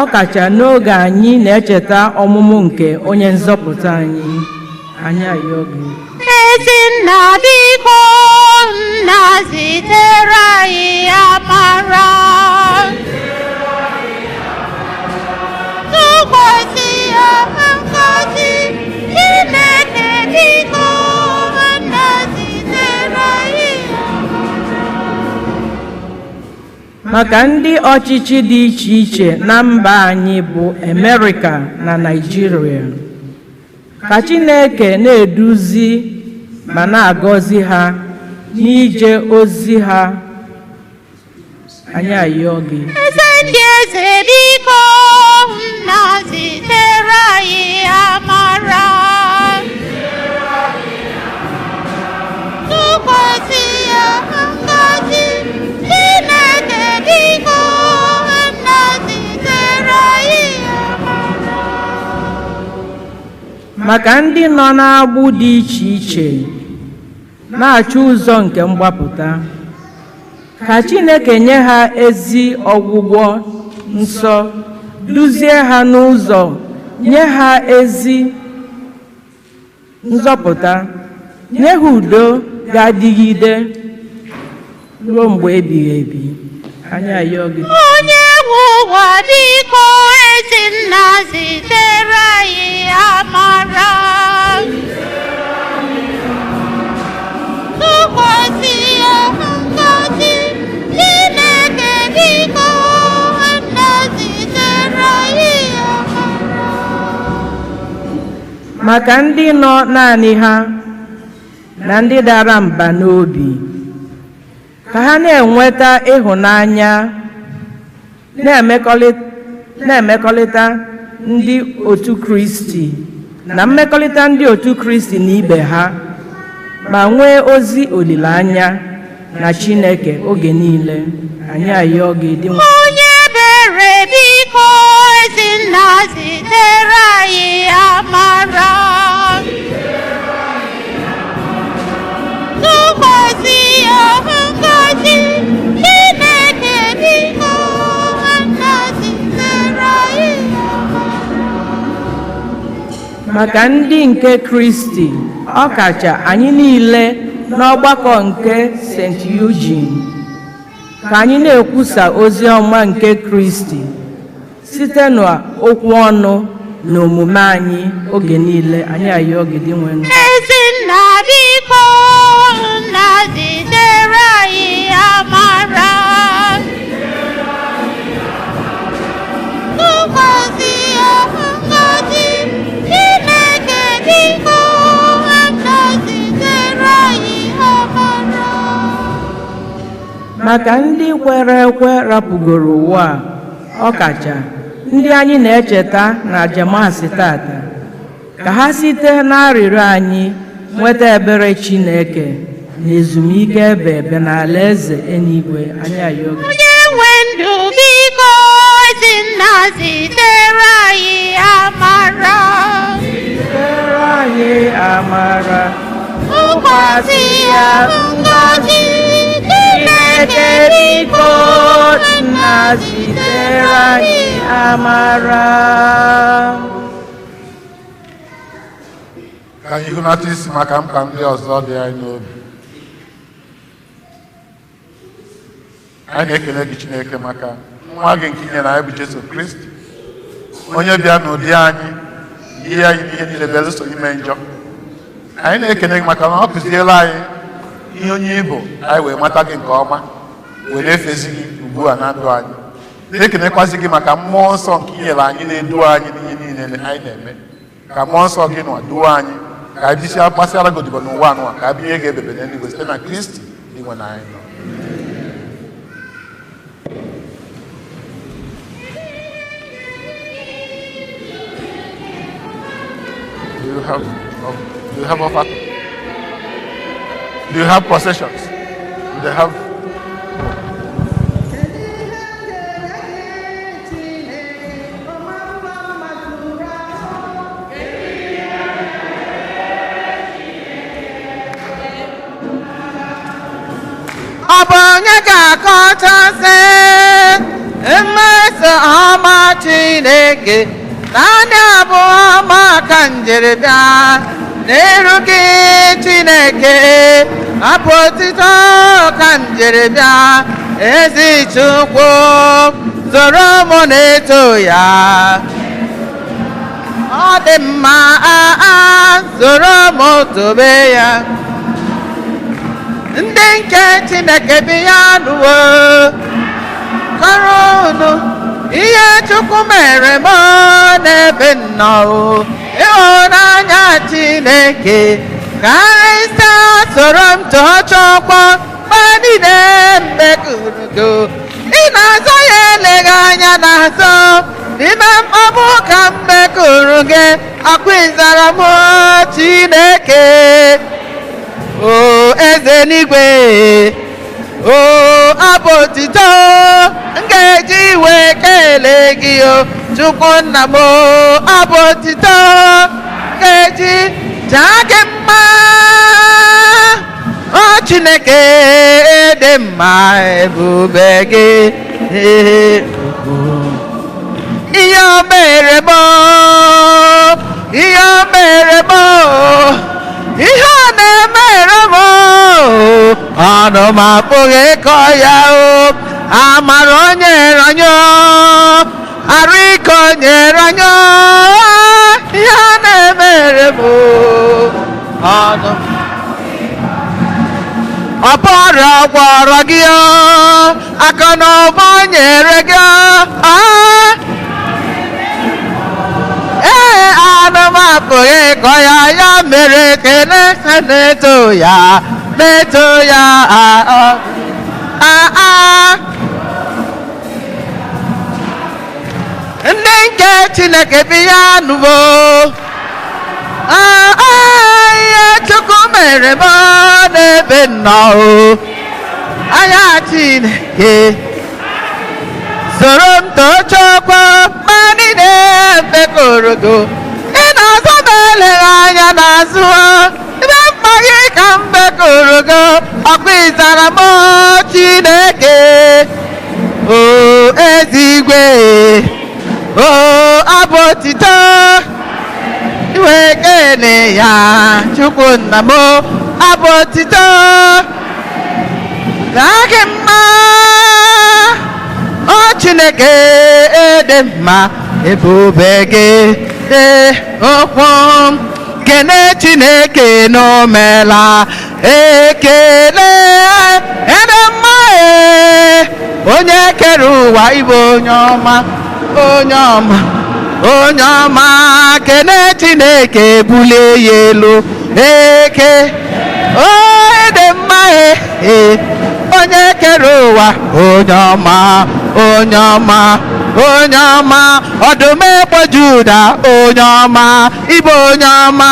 ọkacha n'oge anyị na-echeta ọmụmụ nke onye nzọpụta anyị. Anyị ayọ gị. Ezinna biko nna, zitere anyị amara. Tụkwasị ya ngọzi. Chineke biko nna, zitere anyị Maka ndị ọchịchị dị iche iche na mba anyị bụ Amerịka na Naịjirịa, ka Chineke na-eduzi ma na-agọzi ha n'ije ozi ha. Anyị ayọ gị. Eze ndị eze biko nna, zitere anyị amara. Tụkwasị ya ngọzi. Chineke biko nna, zitere anyị amara. Maka ndị nọ n'agbụ dị iche iche na-achọ ụzọ nke mgbapụta, ka Chineke nye ha ezi ọgwụgwọ nsọ, duzie ha n'ụzọ, nye ha ezi nzọpụta, nye ha udo ga-adịgide ruo mgbe ebighị ebi. Anyị ayọ gị. Onye nwe ụwa biko Ezinna, zitere anyị amara. Tụkwasị ya ngọzi. Chineke biko nna, zitere anyị amara. Maka ndị nọ naanị ha na ndị dara mba n'obi, ka ha na-enweta ịhụnanya, na-emekọrịta ndị otu Kristi na mmekọrịta ndị otu Kristi na ibe ha, ma nwee ozi olileanya na Chineke oge niile. Anyị ayọ gị dị nwa. Onye ebere biko Ezinna, zitere anyị amara. Tụkwasị ya ngọzi. Chineke biko nna, zitere anyị amara. Maka ndị nke Kristi, ọkacha anyị niile n'ọgbakọ nke St. Eugene, ka anyị na-ekwusa ozi ọma nke Kristi site n'okwu ọnụ na omume anyị oge niile. Anyị ayọ gị dị nwenụ. Ezinna biko nna, zitere anyị amara. Tụkwasị ya ngọzi. Chineke biko nna, zitere anyị amara. Maka ndị kwere ekwe rapụgoro ụwa a, ọkacha ndị anyị na-echeta na Jamasị tata, ka ha site n'arịrịọ anyị nweta ebere Chineke na ezumike ebe ebe n'ala eze eluigwe. Anyị ayọ gị. Onye nwe ndụ biko si nna zitere anyị amara. Zitere anyị amara. Ụbọchị ya ngọzi Chineke biko nna zitere anyị amara. Ka anyị hụnata isi maka mkpa ndị ọzọ dị anyị n'obi. Anyị na-ekele gị Chineke maka nwa gị nke nyere anyị bụ Jesu Kristi, onye bịa n'ụdị anyị, ihe anyị n'ihe niile belụso ime njọ. Anyị na-ekele gị maka na ọ kụziela anyị ihe onye ịbụ, anyị wee mata gị nke ọma, wee na-efezi gị ugbu a na ndụ anyị. Na-ekelekwazi gị maka mmụọ nsọ nke inyere anyị na-edu anyị n'ihe niile anyị na-eme. Ka mmụọ nsọ gị nọ duo anyị, ka anyị jisi gbasara gị odibo n'ụwa anụwa, ka abịa ihe ga-ebebe n'eluigwe site na Kristi inwe na anyị nọ. Do you have offer? Do you have possessions? Do they have? Ọ bụ onye ga-akọchasị mmeso ọma Chineke, naanị abụọ ọma ka njeribịa n'iru gị Chineke, abụ otito ka njeribịa ezi Chukwu, soro mụ na-eto ya. Ọ dị mma soro mụ tobe ya. Ndị nke Chineke bi ya nụwo kọrọ unu ihe Chukwu mere m n'ebe nnọọ. Ịhụnanya Chineke karịsịa soro m too chọkwa mgbe niile mgbe gụrụgo. Ị na-azọ ya eleghị anya n'azọ, n'ime mkpọgbu ka mgbe gụrụ gị akwa ịzara m Chineke. O eze n'igwe, o abụ otito m ga-eji wee kelee gị o Chukwu nna m. Abụ otito m ga-eji jaa gị mma, o Chineke dị mma, ebube gị. Ihe o mere m, ihe o mere m, ihe ọ na-emere m, ọnụ m apụghị ịkọ ya o. Amara o nyere anyị, arụ ike o nyere anyị, ihe ọ na-emere m, ọnụ ọ bụ ọrịa gwọrọ gị, aka na ụba o nyere gị. Anụ m apụghị ịkọ ya, ya mere ekele na-eto ya, na-eto ya. Ndị nke Chineke bi ya nụwo ihe Chukwu mere m n'ebe nnọọ. Anya Chineke soro m too chọkwa mgbe niile mgbe gụrụgo. Ị na-azọ m eleghị anya n'azụ, ebe mkpa gị ka mgbe gụrụgo ọkwa ịzara m Chineke. O ezigwe, o abụ otito iwe kene ya Chukwu nna m. Abụ otito gaa gị mma, o Chineke dị mma, ebube gị dị okwu. Kene Chineke n'omela, ekele dị mma, onye kere ụwa ịbụ onye ọma, onye ọma, onye ọma. Kene Chineke bulie ya elu, eke o dị mma, onye kere ụwa, onye ọma, onye ọma. onye ọma, ọdụm egbe Juda, onye ọma, ịbụ onye ọma,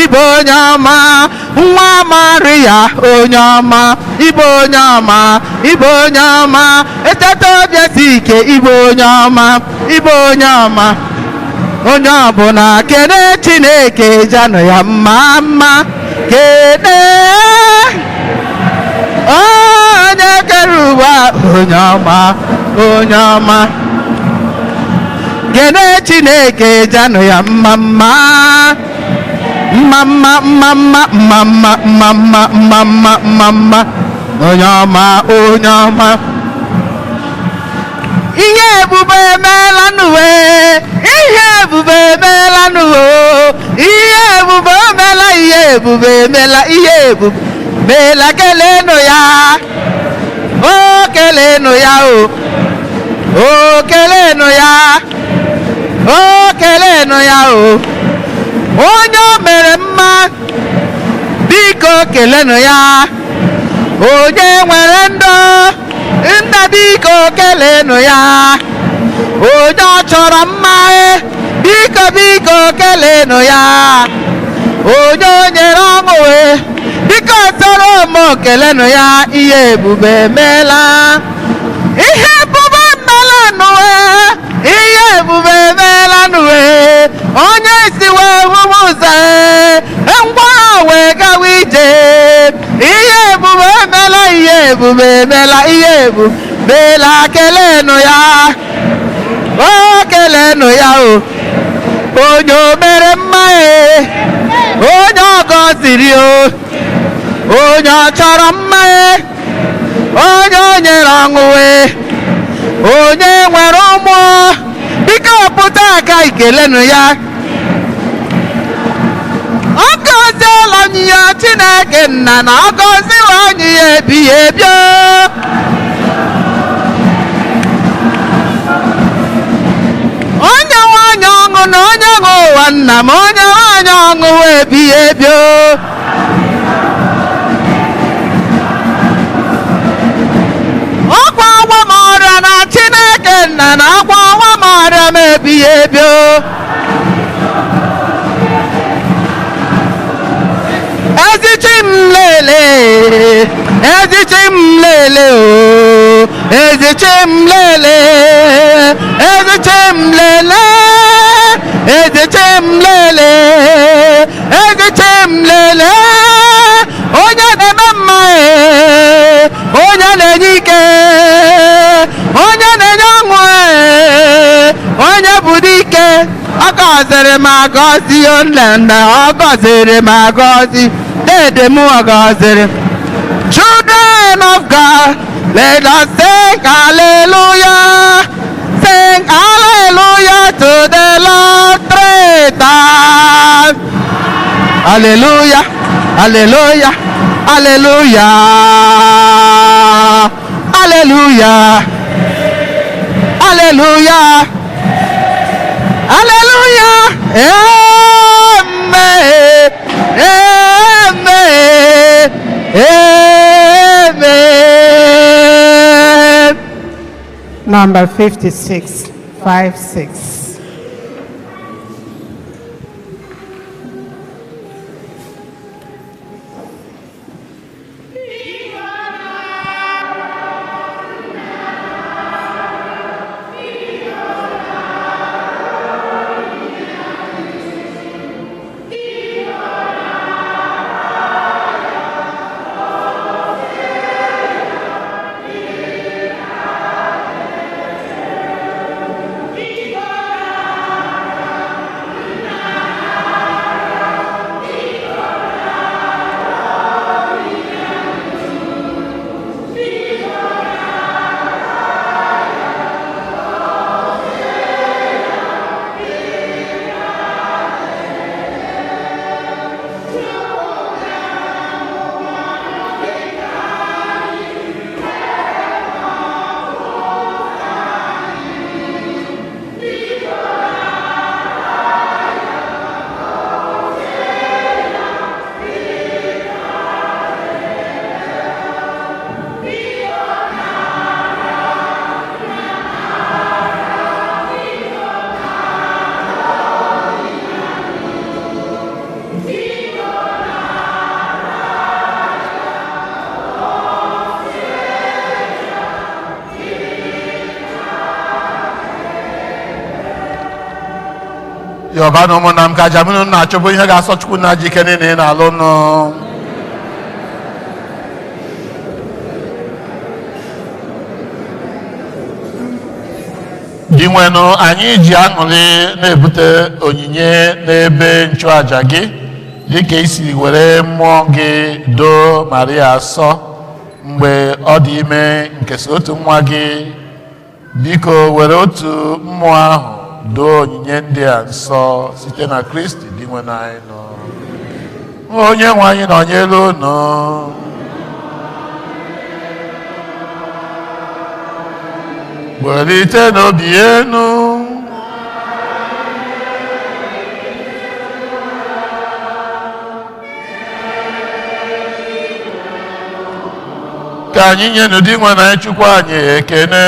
ịbụ onye ọma, nwa Maria, onye ọma, ịbụ onye ọma, ịbụ onye ọma, echeta obi esi ike, ịbụ onye ọma, ịbụ onye ọma. Onye ọbụla kene Chineke janụ ya mma mma, kene onye kere ụwa, onye ọma, onye ọma, kene Chineke janụ ya mma mma mma mma mma mma mma mma mma mma mma mma mma mma, onye ọma, onye ọma. Ihe ebube emeela n'uwe, ihe ebube emeela n'uwe, ihe ebube emeela, ihe ebube emeela, ihe ebube emeela, kelenu ya, o kelenu ya, o kelenu ya, o kelenu ya, onye o mere mma, biko kelenu ya, onye nwere ndụ, nna biko kelenu ya, onye ọ chọrọ mma, biko biko kelenu ya, onye o nyere ọṅụ, biko soro m kelenu ya. Ihe ebube emeela, ihe ebube emeela n'uwe, ihe ebube emeela n'uwe, onye isi wee hụ ụzọ, ngwa wee gawa ije. Ihe ebube emeela, ihe ebube emeela, ihe ebube emeela, kelenu ya, o kelenu ya, onye o mere mma, onye ọ gọziri, onye ọ chọrọ mma, onye o nyere ọṅụ, onye nwere ụmụ, biko pụta aka ikelenu ya. Ọ gọziela onye ya Chineke nna, na ọ gọziwa onye ya ebighị ebi. Onye nwanyị ọṅụ na onye nwe ụwa nna m, onye nwanyị ọṅụ ebighị ebi. Ọgwụ ọgwọ m ọrịa na Chineke nna, na agwọ ọgwọ m ọrịa m ebighị ebi. Ezichi m lele, ezichi m lele, ezichi m lele, ezichi m lele, ezichi m lele, ezichi m lele, onye na-eme mma, onye na-enye ike, onye na-enye ọṅụ, onye bụ dike. Ọ gọziri m agọzi, nna ọ gọziri m agọzi, dede m ọ gọziri. Children of God, let us sing hallelujah, sing hallelujah to the Lord three times. Hallelujah, hallelujah, hallelujah, hallelujah, hallelujah, hallelujah, amen, amen, amen. Number 56, 56. Yoba no monam ka jaminu na chobo ihe ga so chukwu na jike ni na alụ no. Di nwenu anyị ji aṅụrị na-ebute onyinye n'ebe nchụaja gị dịka isi were mmụọ gị doo Maria asọ mgbe ọ dị ime nke so otu nwa gị. Biko were otu mmụọ ahụ doo onyinye ndị a nsọ site na Kristi dị nwenu anyị nọ. Onye nwe anyị nọnyere unu. Welite n'obi enu. Ka anyị nye n'ụdị nwe na Chukwu anyị ekene.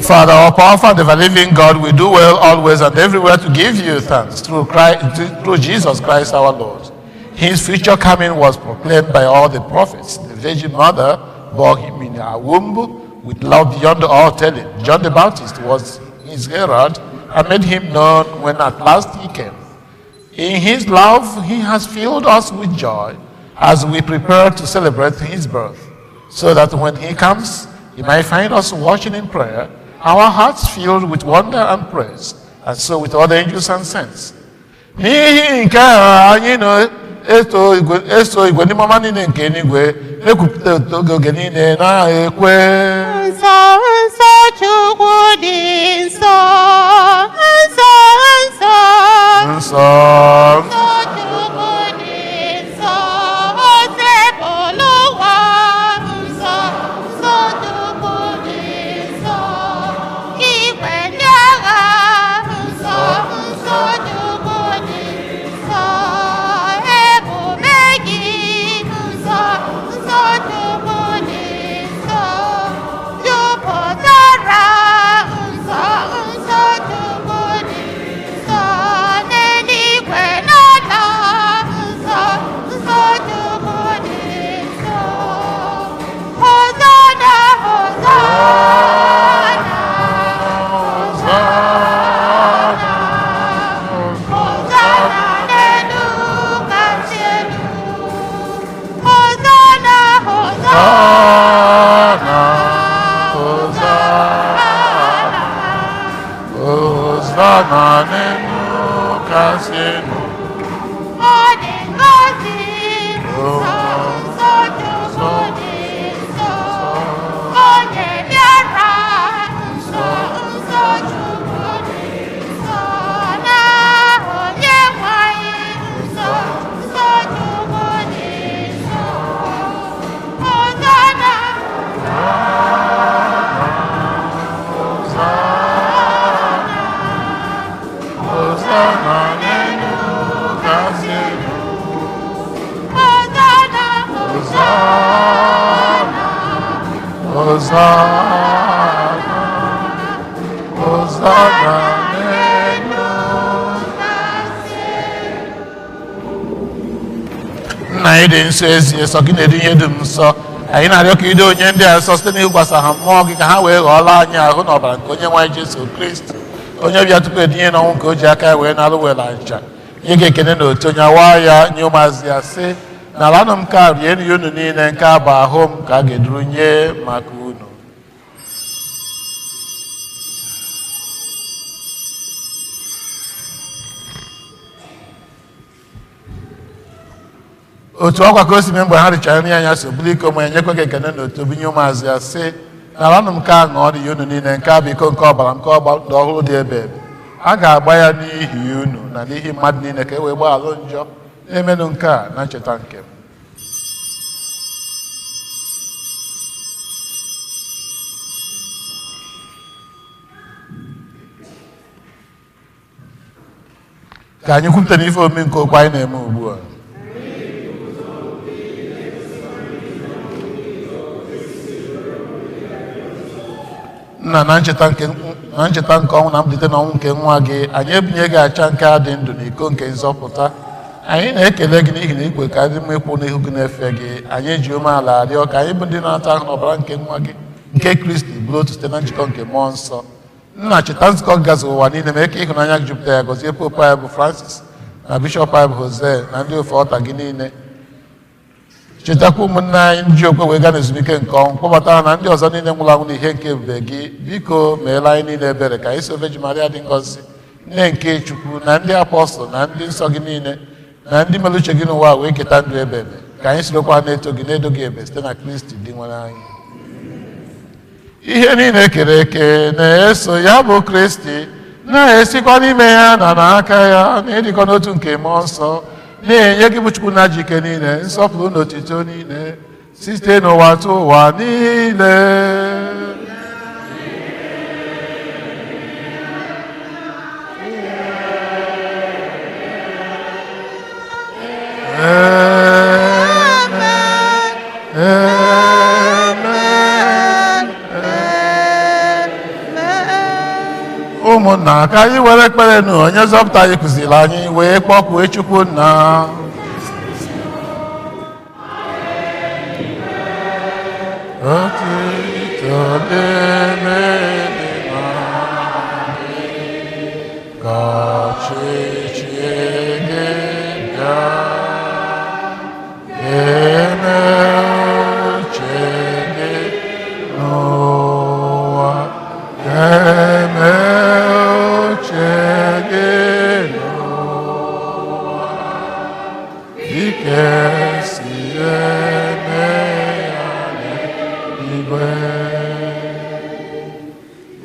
Father, our powerful and ever-living God, we do well always and everywhere to give you thanks through Jesus Christ our Lord. His future coming was proclaimed by all the prophets. The Virgin Mother bore him in her womb with love beyond all telling. John the Baptist was his herald and made him known when at last he came. In his love, he has filled us with joy as we prepare to celebrate his birth, so that when he comes, he might find us watching in prayer, our hearts filled with wonder and praise, and so with all the angels and saints. N'ihi nke a anyị na-eso igwe ndị mama niile nke eluigwe na-ekwupụta oge niile na-ekwe. Nsọ nsọ Chukwu dị nsọ, nsọ nsọ. Nsọ Chukwu dị nsọ, o sepụlụ ụwa. Nsọ nsọ Chukwu dị nsọ, igwe ndị agha. Nsọ nsọ Chukwu dị nsọ, ebube gị. Nsọ nsọ Chukwu dị nsọ, jupụtara. Nsọ nsọ Chukwu dị nsọ, n'eluigwe n'ala. Nsọ nsọ Chukwu dị nsọ. Hosanna, Hosanna, Hosanna n'elu kasị elu. Hosanna, Hosanna, Hosanna n'elu kasị elu. ọ dị ngọzi. Nsọ nsọ Chukwu dị nsọ, onye bịara. Nsọ nsọ Chukwu dị nsọ, na onye nwe anyị. Nsọ nsọ Chukwu dị nsọ. Hosanna, Hosanna n'elu kasị elu. Hosanna, Hosanna, Hosanna n'elu. Nna anyị dị nsọ ezie, sọ gị na-edu ihe dum nsọ. Anyị na-arịọ ka ido onye ndị a nsọ site n'ịkwasa ha mmụọ gị ka ha wee ghọọla anyị ahụ na ọbara nke onye nwe anyị Jesu Kristi, onye bịa tupu edinye n'ọnwụ nke o ji aka ya wee na-alụ wela ncha. Nye gị ekene na otu onye awaa ya nye ụmụazị ya sị, n'ala nụ m ka rie nri unu niile, nke a bụ ahụ m ka a ga-eduru nye maka unu. Otu ọkwa ka o si mee mgbe ha richara nri anya so bụrụ iko ma ya nyekwa gị ekene na otu binye ụmụazị ya sị, n'ala nụ m ka ṅụọ dị ya unu niile, nke a bụ iko nke ọbara m, nke ọgbara ndụ ọhụrụ dị ebe ebe. A ga-agba ya n'ihi unu na n'ihi mmadụ niile ka e wee gbaghalụ njọ. Na-emenụ nke a na ncheta nke m. Ka anyị kwupụta n'ife omume nke okwu anyị na-eme ugbu a. Nna, na ncheta nke ọnwụ na mbilite n'ọnwụ nke nwa gị, anyị ebinye gị acha nke a dị ndụ na iko nke nzọpụta, anyị na-ekele gị n'ihi na ikwe ka ndị mmekwu n'ihu gị na-efe gị. Anyị ji umeala arịọ ka anyị bụ ndị na-ata ahụ n'ọbara nke nwa gị nke Kristi bụrụ otu site na njikọ nke mmụọ nsọ. Nna, cheta nzukọ gazi ụwa niile, mee ka ịhụnanya gị jupụta ya, gọzie pope anyị bụ Francis na bishọp anyị bụ Jose na ndị ofe ọta gị niile. Chetakwa ụmụnne anyị ndị okwe wee gaa n'ezumike nke ọnwụ, kpọbata ha na ndị ọzọ niile nwụrụ anwụ n'ihe nke ebube gị. Biko meela anyị niile ebere ka anyị so Virgin Maria dị ngọzi, nne nke Chukwu, na ndị apọstọl na ndị nsọ gị niile na ndị mere uche gị n'ụwa wee keta ndụ ebe ebe, ka anyị sorokwa na-eto gị na-edo gị ebe site na Kristi dị nwere anyị. Ihe niile kere eke na-eso ya bụ Kristi, na-esikwa n'ime ya na n'aka ya, na-edikọ n'otu nke mmụọ nsọ, na-enye gị bụ Chukwu na ji ike niile, nsọpụrụ na otito niile site n'ụwa tụ ụwa niile. Ụmụnna, ka anyị were ekpere nụ onye zọpụta anyị kụziri anyị wee kpọkuo Chukwu Nna. Otito dịrị ka ọchịchị gị bịa, eme uche gị n'ụwa, eme uche gị n'ụwa dịka esi eme ya n'igwe.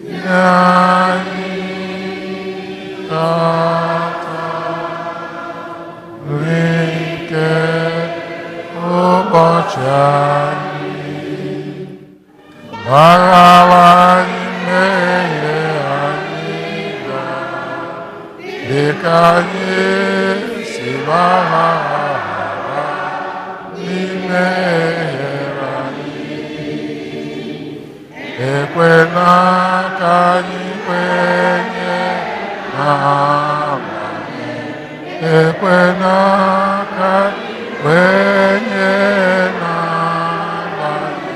Nye anyị tata nri nke ụbọchị anyị, gbaghara anyị mmehie anyị dịka anyị si gbaghara ndị mehiere anyị. Ekwela ka anyị kwenye n'abalị, ekwela ka anyị kwenye n'abalị,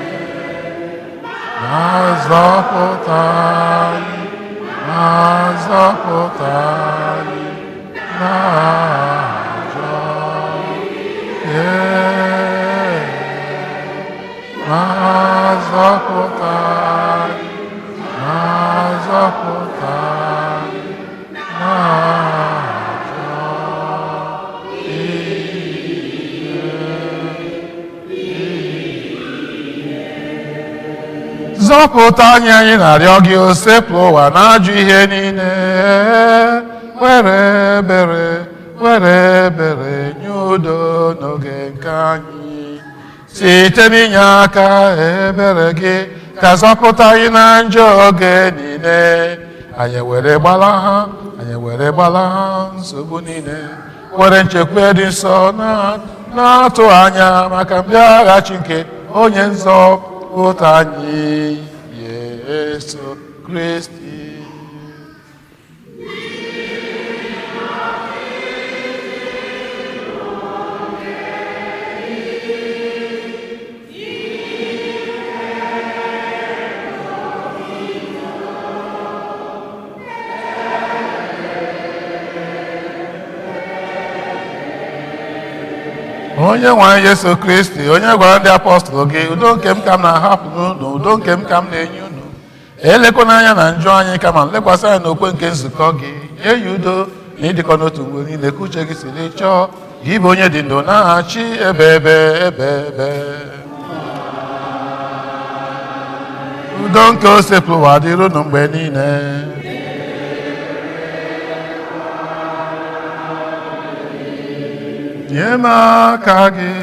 na-azọpụta anyị, na-azọpụta anyị n'ajọ ihe, na-azọpụta anyị, na-azọpụta anyị n'ajọ ihe. Zọpụta anyị na-arịọ gị, o sepụ ụwa n'ajọ ihe niile. Were ebere, were ebere nye udo n'oge nke anyị, site n'inye aka ebere gị ka zọpụta anyị na njọ oge niile. Anyị were gbalaha nsogbu niile, were nchekwa dị nsọ na-atụ anya maka mbịaghachi nke onye nzọpụta anyị Yesu Kristi. Onye nwe anyị Yesu Kristi, onye gwara ndị apọstọl gị, udo nke m ka m na-ahapụ n'unu, udo nke m ka m na-enye unu, elekwana anya na njọ anyị, kama lekwasị anyị n'okwe nke nzukọ gị. Nye ya udo na ịdịkọ n'otu mgbe niile ka uche gị siri chọọ, gị bụ onye dị ndụ na-achị ebe. Udo nke o sepụrụ ụwa dịrị unu mgbe niile. Nye m aka gị,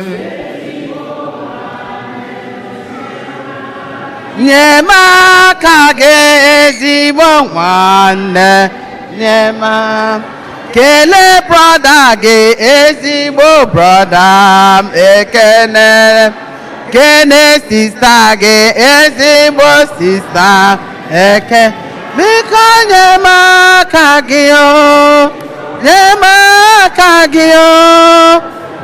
nye m aka gị ezigbo nwanne, nye m kelee brọda gị ezigbo brọda m, ekene sista gị ezigbo sista biko nye m aka gị, o nye m aka gị o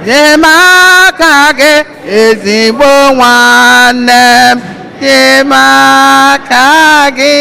nye m aka gị ezigbo nwanne m nye m aka gị.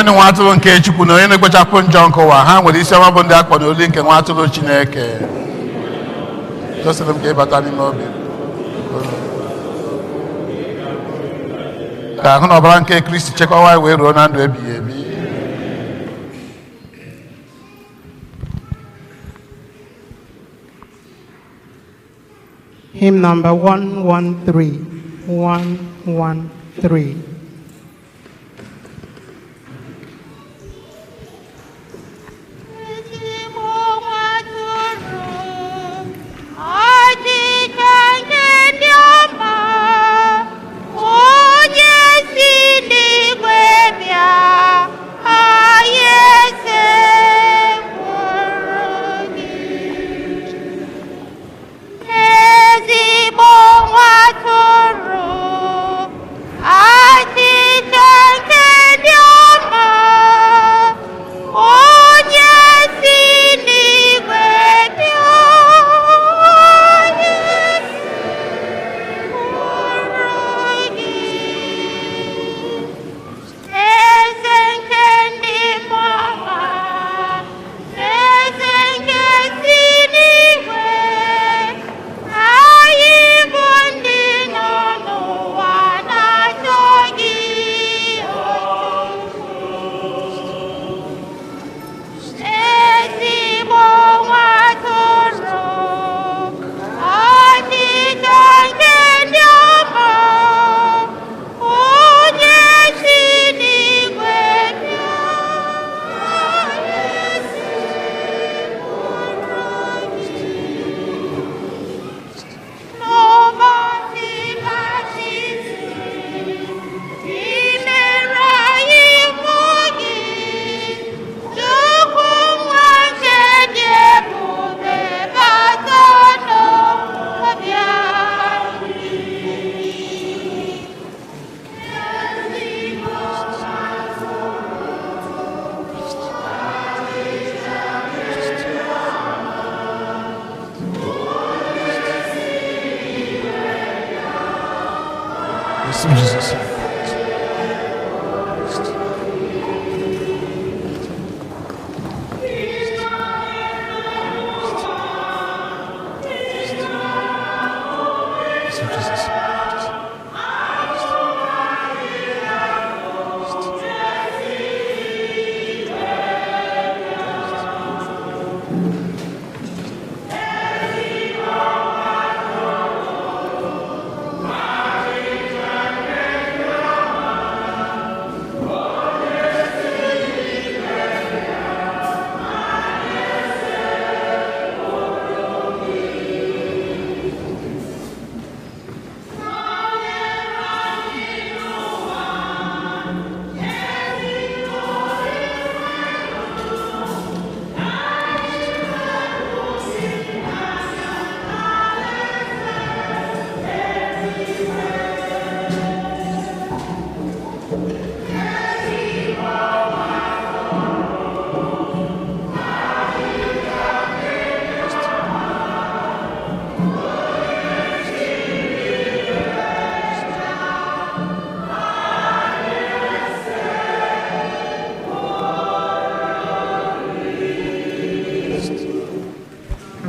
Nwa atụrụ nke Chukwu na onye na-ekpochapụ njọ nke ụwa ha nwere isi ọma bụ ndị akpọ n'olu nke nwa atụrụ Chineke. Joseph m ka ịbata n'ime obi ka ahụ na ọbara nke Kristi chekwawa anyị wee ruo na ndụ ebighị ebi. Hymn number 113. 113. I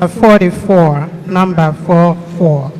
44, number 44.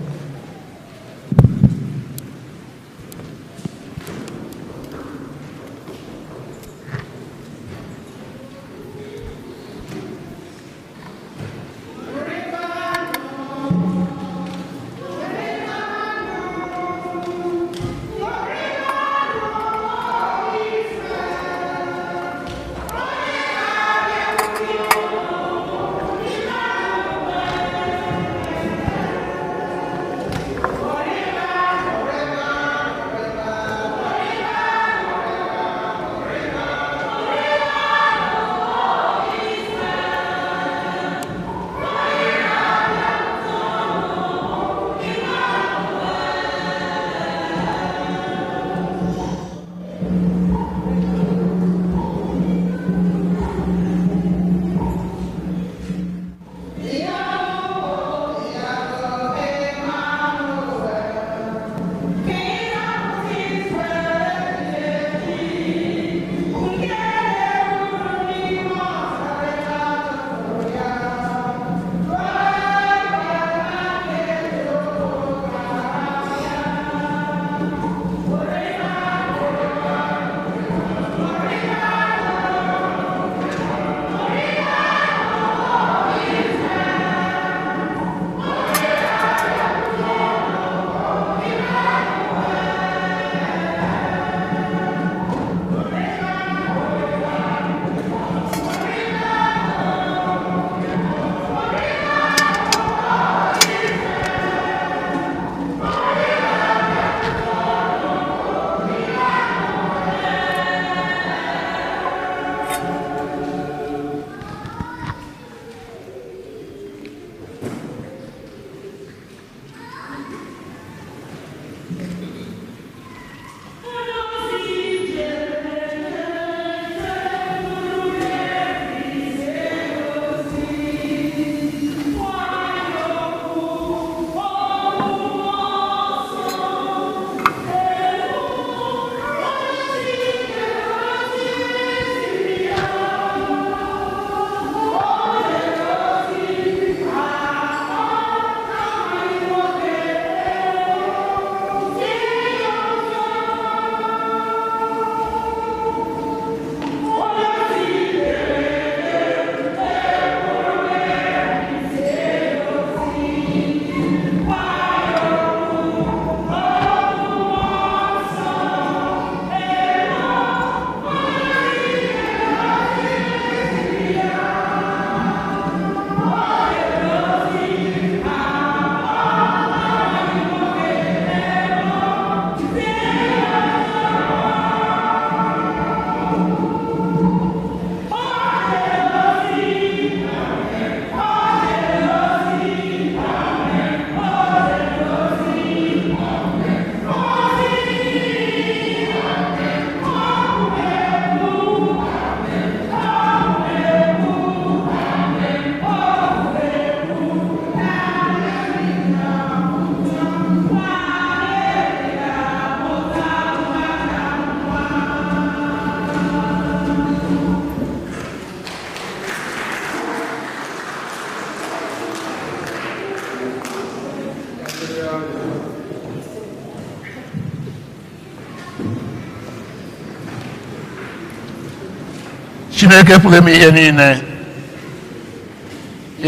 Chineke pụrụ ime ihe niile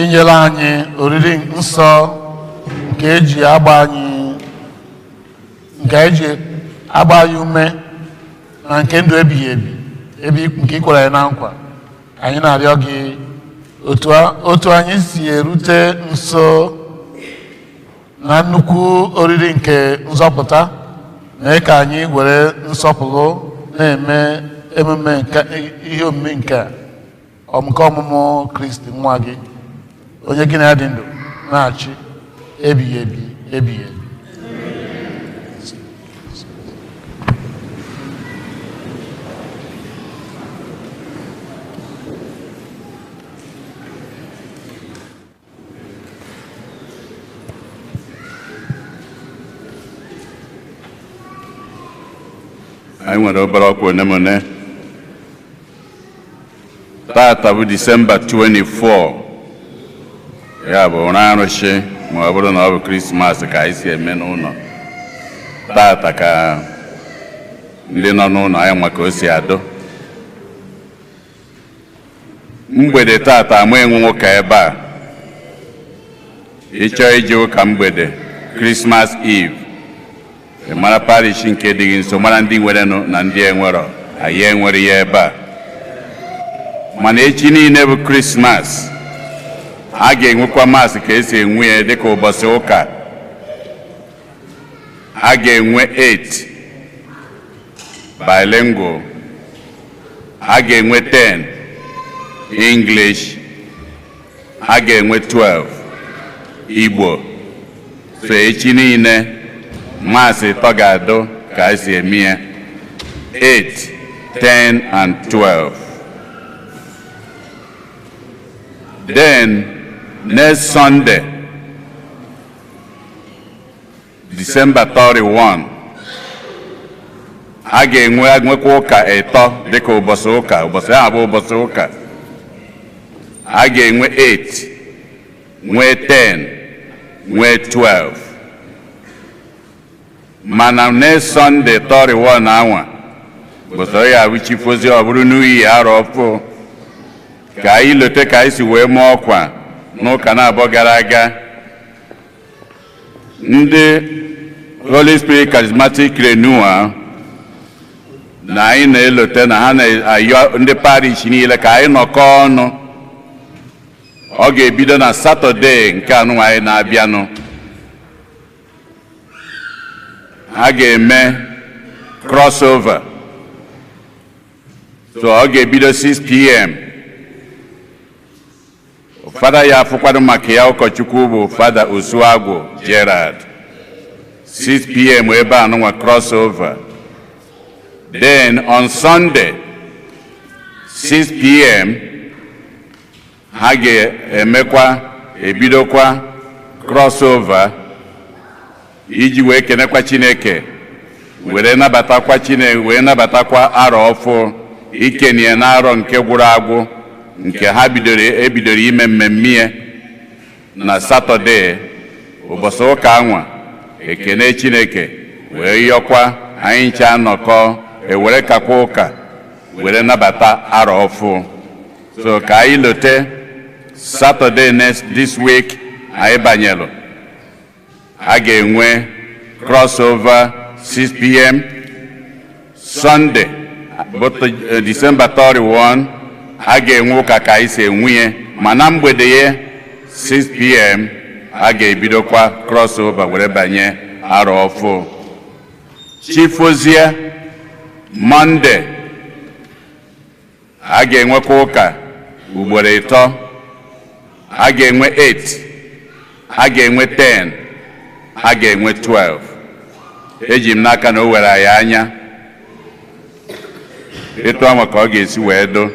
inyere anyị oriri nsọ nke eji agba anyị ume na nke ndụ ebighị ebi nke ikwere anyị na nkwa. Anyị na-arịọ gị otu anyị si erute nso na nnukwu oriri nke nzọpụta, mee ka anyị were nsọpụrụ na-eme emume ihe omume nke ọmụmụ Kristi nwa gị, onye gị na ya dị ndụ na-achị ebighị ebi. Anyị nwere obere ọkwa onemone. Tata bụ Disemba 24, ya bụ ụra arụsị ma ọ bụrụ na ọ bụ Krismas ka anyị si eme n'ụlọ. Tata ka ndị nọ n'ụlọ anyị maka o si adụ. Mgbede tata ama enwe nwoke ebe a. Ịchọ ije ụka mgbede Christmas Eve, mara parish nke dị gị nso, mara ndị nwere na ndị enwero, anyị enwere ya ebe a. Mana echi niile bụ Christmas, a ga-enwekwa maasị ka esi enwe ya dịka ụbọchị ụka. A ga-enwe 8 bilingual, a ga-enwe 10 English, a ga-enwe 12 Igbo. So echi niile maasị ịtọ ga-adụ ka esi eme ya, 8, 10 and 12. Then next Sunday, December 31, a ga-enwekwa ụka ịtọ dịka ụbọchị ụka. Ụbọchị ahụ bụ ụbọchị ụka. A ga-enwe 8, nwee 10, nwee 12. Mana next Sunday 31 anwa ụbọchị ya bụ chifozi ọ bụrụ n'ihi arọ ọfụ ka anyị lote ka anyị si wee mụọ ọkwa n'ụka na-abụọ gara aga. Ndị Holy Spirit Charismatic Renewal na anyị na-elote na ha na-ayọ ndị parish niile ka anyị nọkọ ọnụ. Ọ ga-ebido na Satọde nke anụ anyị na-abịanụ. A ga-eme crossover. So ọ ga-ebido 6 p.m. Fada ya afụkwado maka ya ụkọchukwu bụ Fada Osuagwu Gerard. 6 p.m. ebe anụnwa crossover. Then on Sunday 6 p.m. ha ga-emekwa ebidokwa crossover iji wee kenekwa Chineke, were nabatakwa Chineke, wee nabatakwa arọ ọfụ ikenye na arọ nke gwụrụ agwụ nke ha ebidoro ime mmemme na Satọde ụbọchị ụka anwa. Ekene Chineke wee yọkwa anyị ncha nọkọ ewere kakwa ụka were nabata arọ ọfụ. So ka anyị lote Saturday this week anyị banyelu, a ga-enwe crossover 6 p.m. Sunday December 31 a ga-enwe ụka ka anyị si enwunye, ma na mgbede ya 6 p.m. a ga-ebidokwa crossover were banye arọ ọfụ. Chifozie Monday a ga-enwekwa ụka ugboro ịtọ. A ga-enwe 8, a ga-enwe 10, a ga-enwe 12. Eji m n'aka na o were anyị anya etu ahụ ka ọ ga-esi wee do.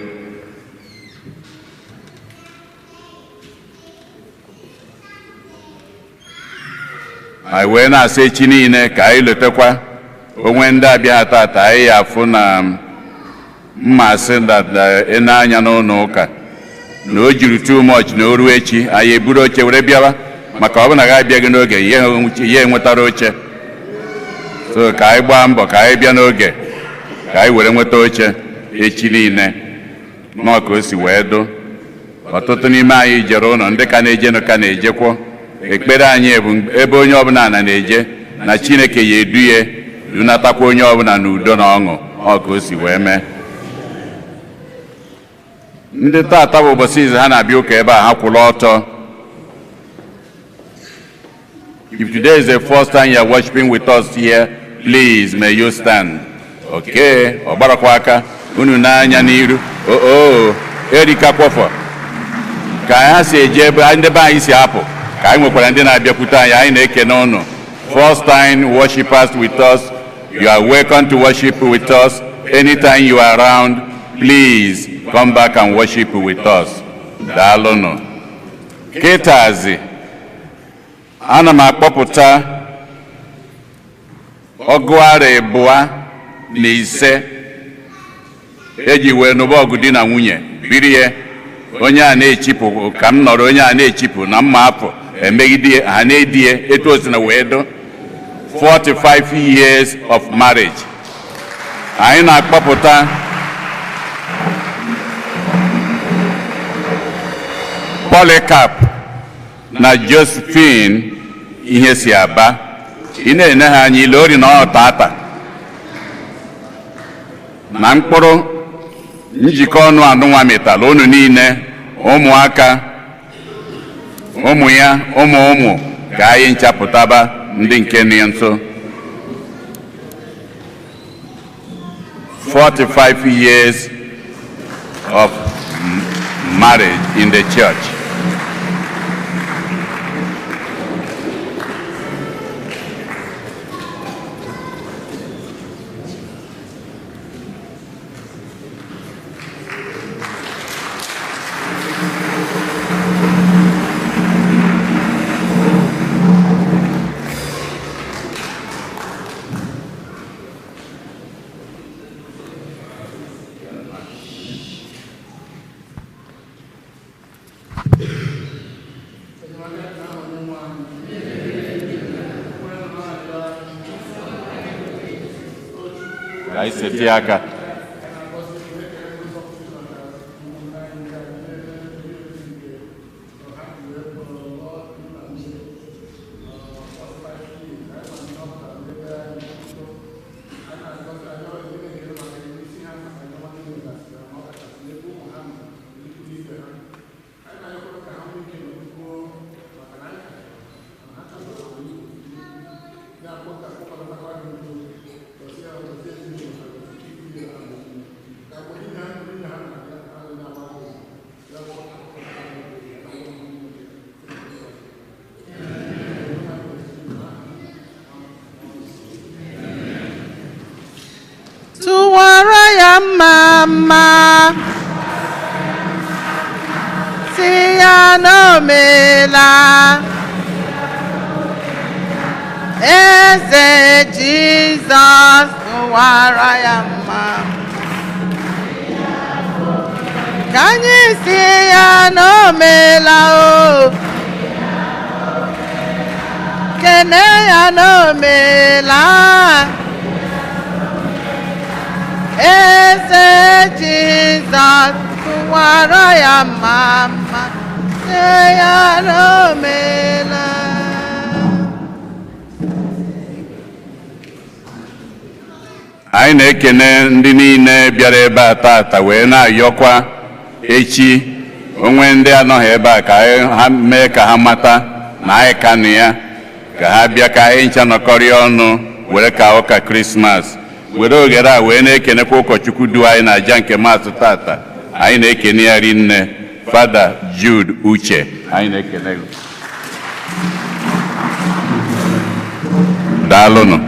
Anyị wee na-asa echi niile ka anyị lotekwa onwe ndị abịa tata anyị afụ na mmasị na-anya n'ụlọ ụka na o jiri too much na o ruo echi anyị eburu oche were bịawa, maka ọ bụ na ga-abịaghị n'oge ya enwetara oche. So ka anyị gbaa mbọ ka anyị bịa n'oge ka anyị were nweta oche echi niile nọ ka o si wee do. Ọtụtụ n'ime anyị jere ụlọ, ndị ka na-eje ka na-ejekwo. Ekpere anyị bụ ebe onye ọbụla na-eje na Chineke ya edu ya dunatakwa onye ọbụla n'udo na ọṅụ. Ọ ka o si wee mee. Ndị tata bụ ụbọchị izu ha na-abịa ụka ebe a ha kwụrụ ọtọ. If today is the first time you are worshiping with us here, please may you stand. Okay, ọgbarakwa aka unu n'anya n'iru. Erika kwọfọ ka anyị si eje ebe ndị be anyị si apụ, ka anyị nwekwara ndị na-abịakwute anyị. Anyị na-ekene unu. First time worshipers with us, you are welcome to worship with us. Anytime you are around, please come back and worship with us. Daalụnụ. Ketazi ana m akpọpụta ọgụ ara abụọ na ise eji wee nụba ọgụ di na nwunye biri ya onye a na-echipụ ka m nọrọ onye a na-echipụ na mma afọ emegide ha na-edie etu o si na wee do 45 years of marriage. Anyị na-akpọpụta Polycarp na Josephine ihe si aba ị na-ene ha anya ile ori na ọtata na mkpụrụ njikọ ọnụ anụnwa metala unu niile ụmụaka ụmụ ya ụmụ ka anyị nchapụtaba ndị nke nọ nso 45 years of marriage in the church. Aí você fica. Tụwara ya mama, si ya n'omela, Eze Jizọs tụwara ya mama, ka anyị si ya n'omela o, kene ya n'omela. Eze Jizọs tụwara ya mama, ya n'omela. Anyị na-ekene ndị niile bịara ebe a tata wee na-ayọkwa echi onwe ndị anọghị ebe a ka ha mee ka ha mata na anyị ka nụ ya ka ha bịa ka anyị ncha nọkọrịa ọnụ were ka ụka Krismas. Were oghere a wee na-ekenekwa ụkọchukwu du anyị na aja nke maasị tata. Anyị na-ekene ya rinne Fada Jude Uche. Anyị na-ekene daalụnụ.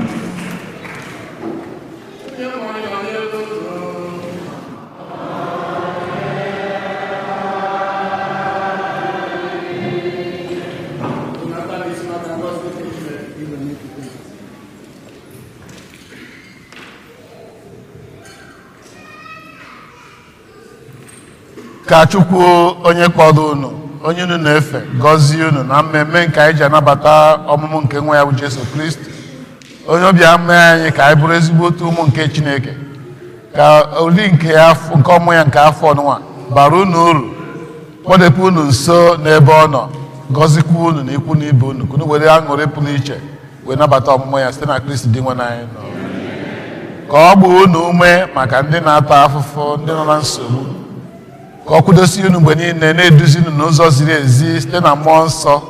Ka Chukwu onye kpọrọ unu onye unu na-efe gọzie unu na mmemme nke anyị ji anabata ọmụmụ nke nwa ya bụ Jesu Kristi onye ọbịa mee anyị ka anyị bụrụ ezigbo otu ụmụ nke Chineke ka uli nke ọmụ ya nke afọ ọnụnwa bara unu uru kpọdepụ unu nso n'ebe ọ nọ gọzikwa unu na ikwu na ibe unu ka unu were aṅụrị pụrụ iche wee nabata ọmụmụ ya site na Kristi dị nwe anyị nọ ka ọ gbaa unu ume maka ndị na-ata afụfụ ndị nọ na nsogbu ka ọ kwudosi unu mgbe niile na-eduzi unu n'ụzọ ziri ezi site na mmụọ nsọ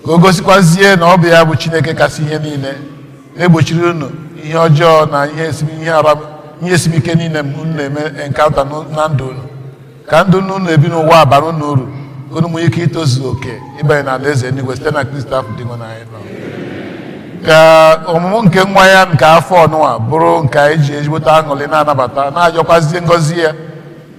ka o gosikwazie na ọ bụ ya bụ Chineke kasị ihe niile na-egbochiri unu ihe ọjọọ na ihe esimike niile unu na-eme enkaụnta na ndụ unu ka ndụ unu ebi n'ụwa bara unu uru ka unu nwee ike itozu oke ịbanye na alaeze eluigwe site na Kristi afọ dị anyị nọ ka ọmụmụ nke nwa ya nke afọ ọnụnwa bụrụ nke anyị ji ejigbota aṅụrị na-anabata na-ajọkwazie ngọzi ya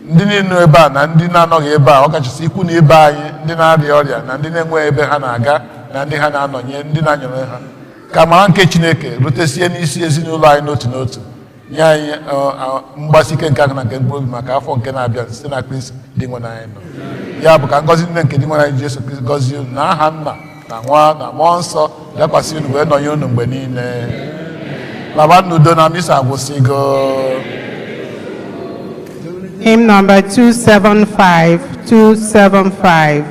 ndị niile ebe a na ndị na-anọghị ebe a ọkachasị ikwu na ibe anyị ndị na-arịa ọrịa na ndị na-enweghị ebe ha na-aga na ndị ha na-anọnye ndị na-anyere ha ka mara nke Chineke rutesie n'isi ezinụlọ anyị n'otu n'otu nye anyị mgbasi ike nke aka na nke mkpụrụ obi maka afọ nke na-abịa site na Kristi dị nwe anyị nọ. Ya bụ ka ngọzi nne nke dị nwe anyị Jesu Kristi gọzie unu n'aha Nna na Nwa na Mmụọ Nsọ dakwasị unu wee nọnye unu mgbe niile. Laba n'udo na misa agwụsịgo. Hymn number 275, 275.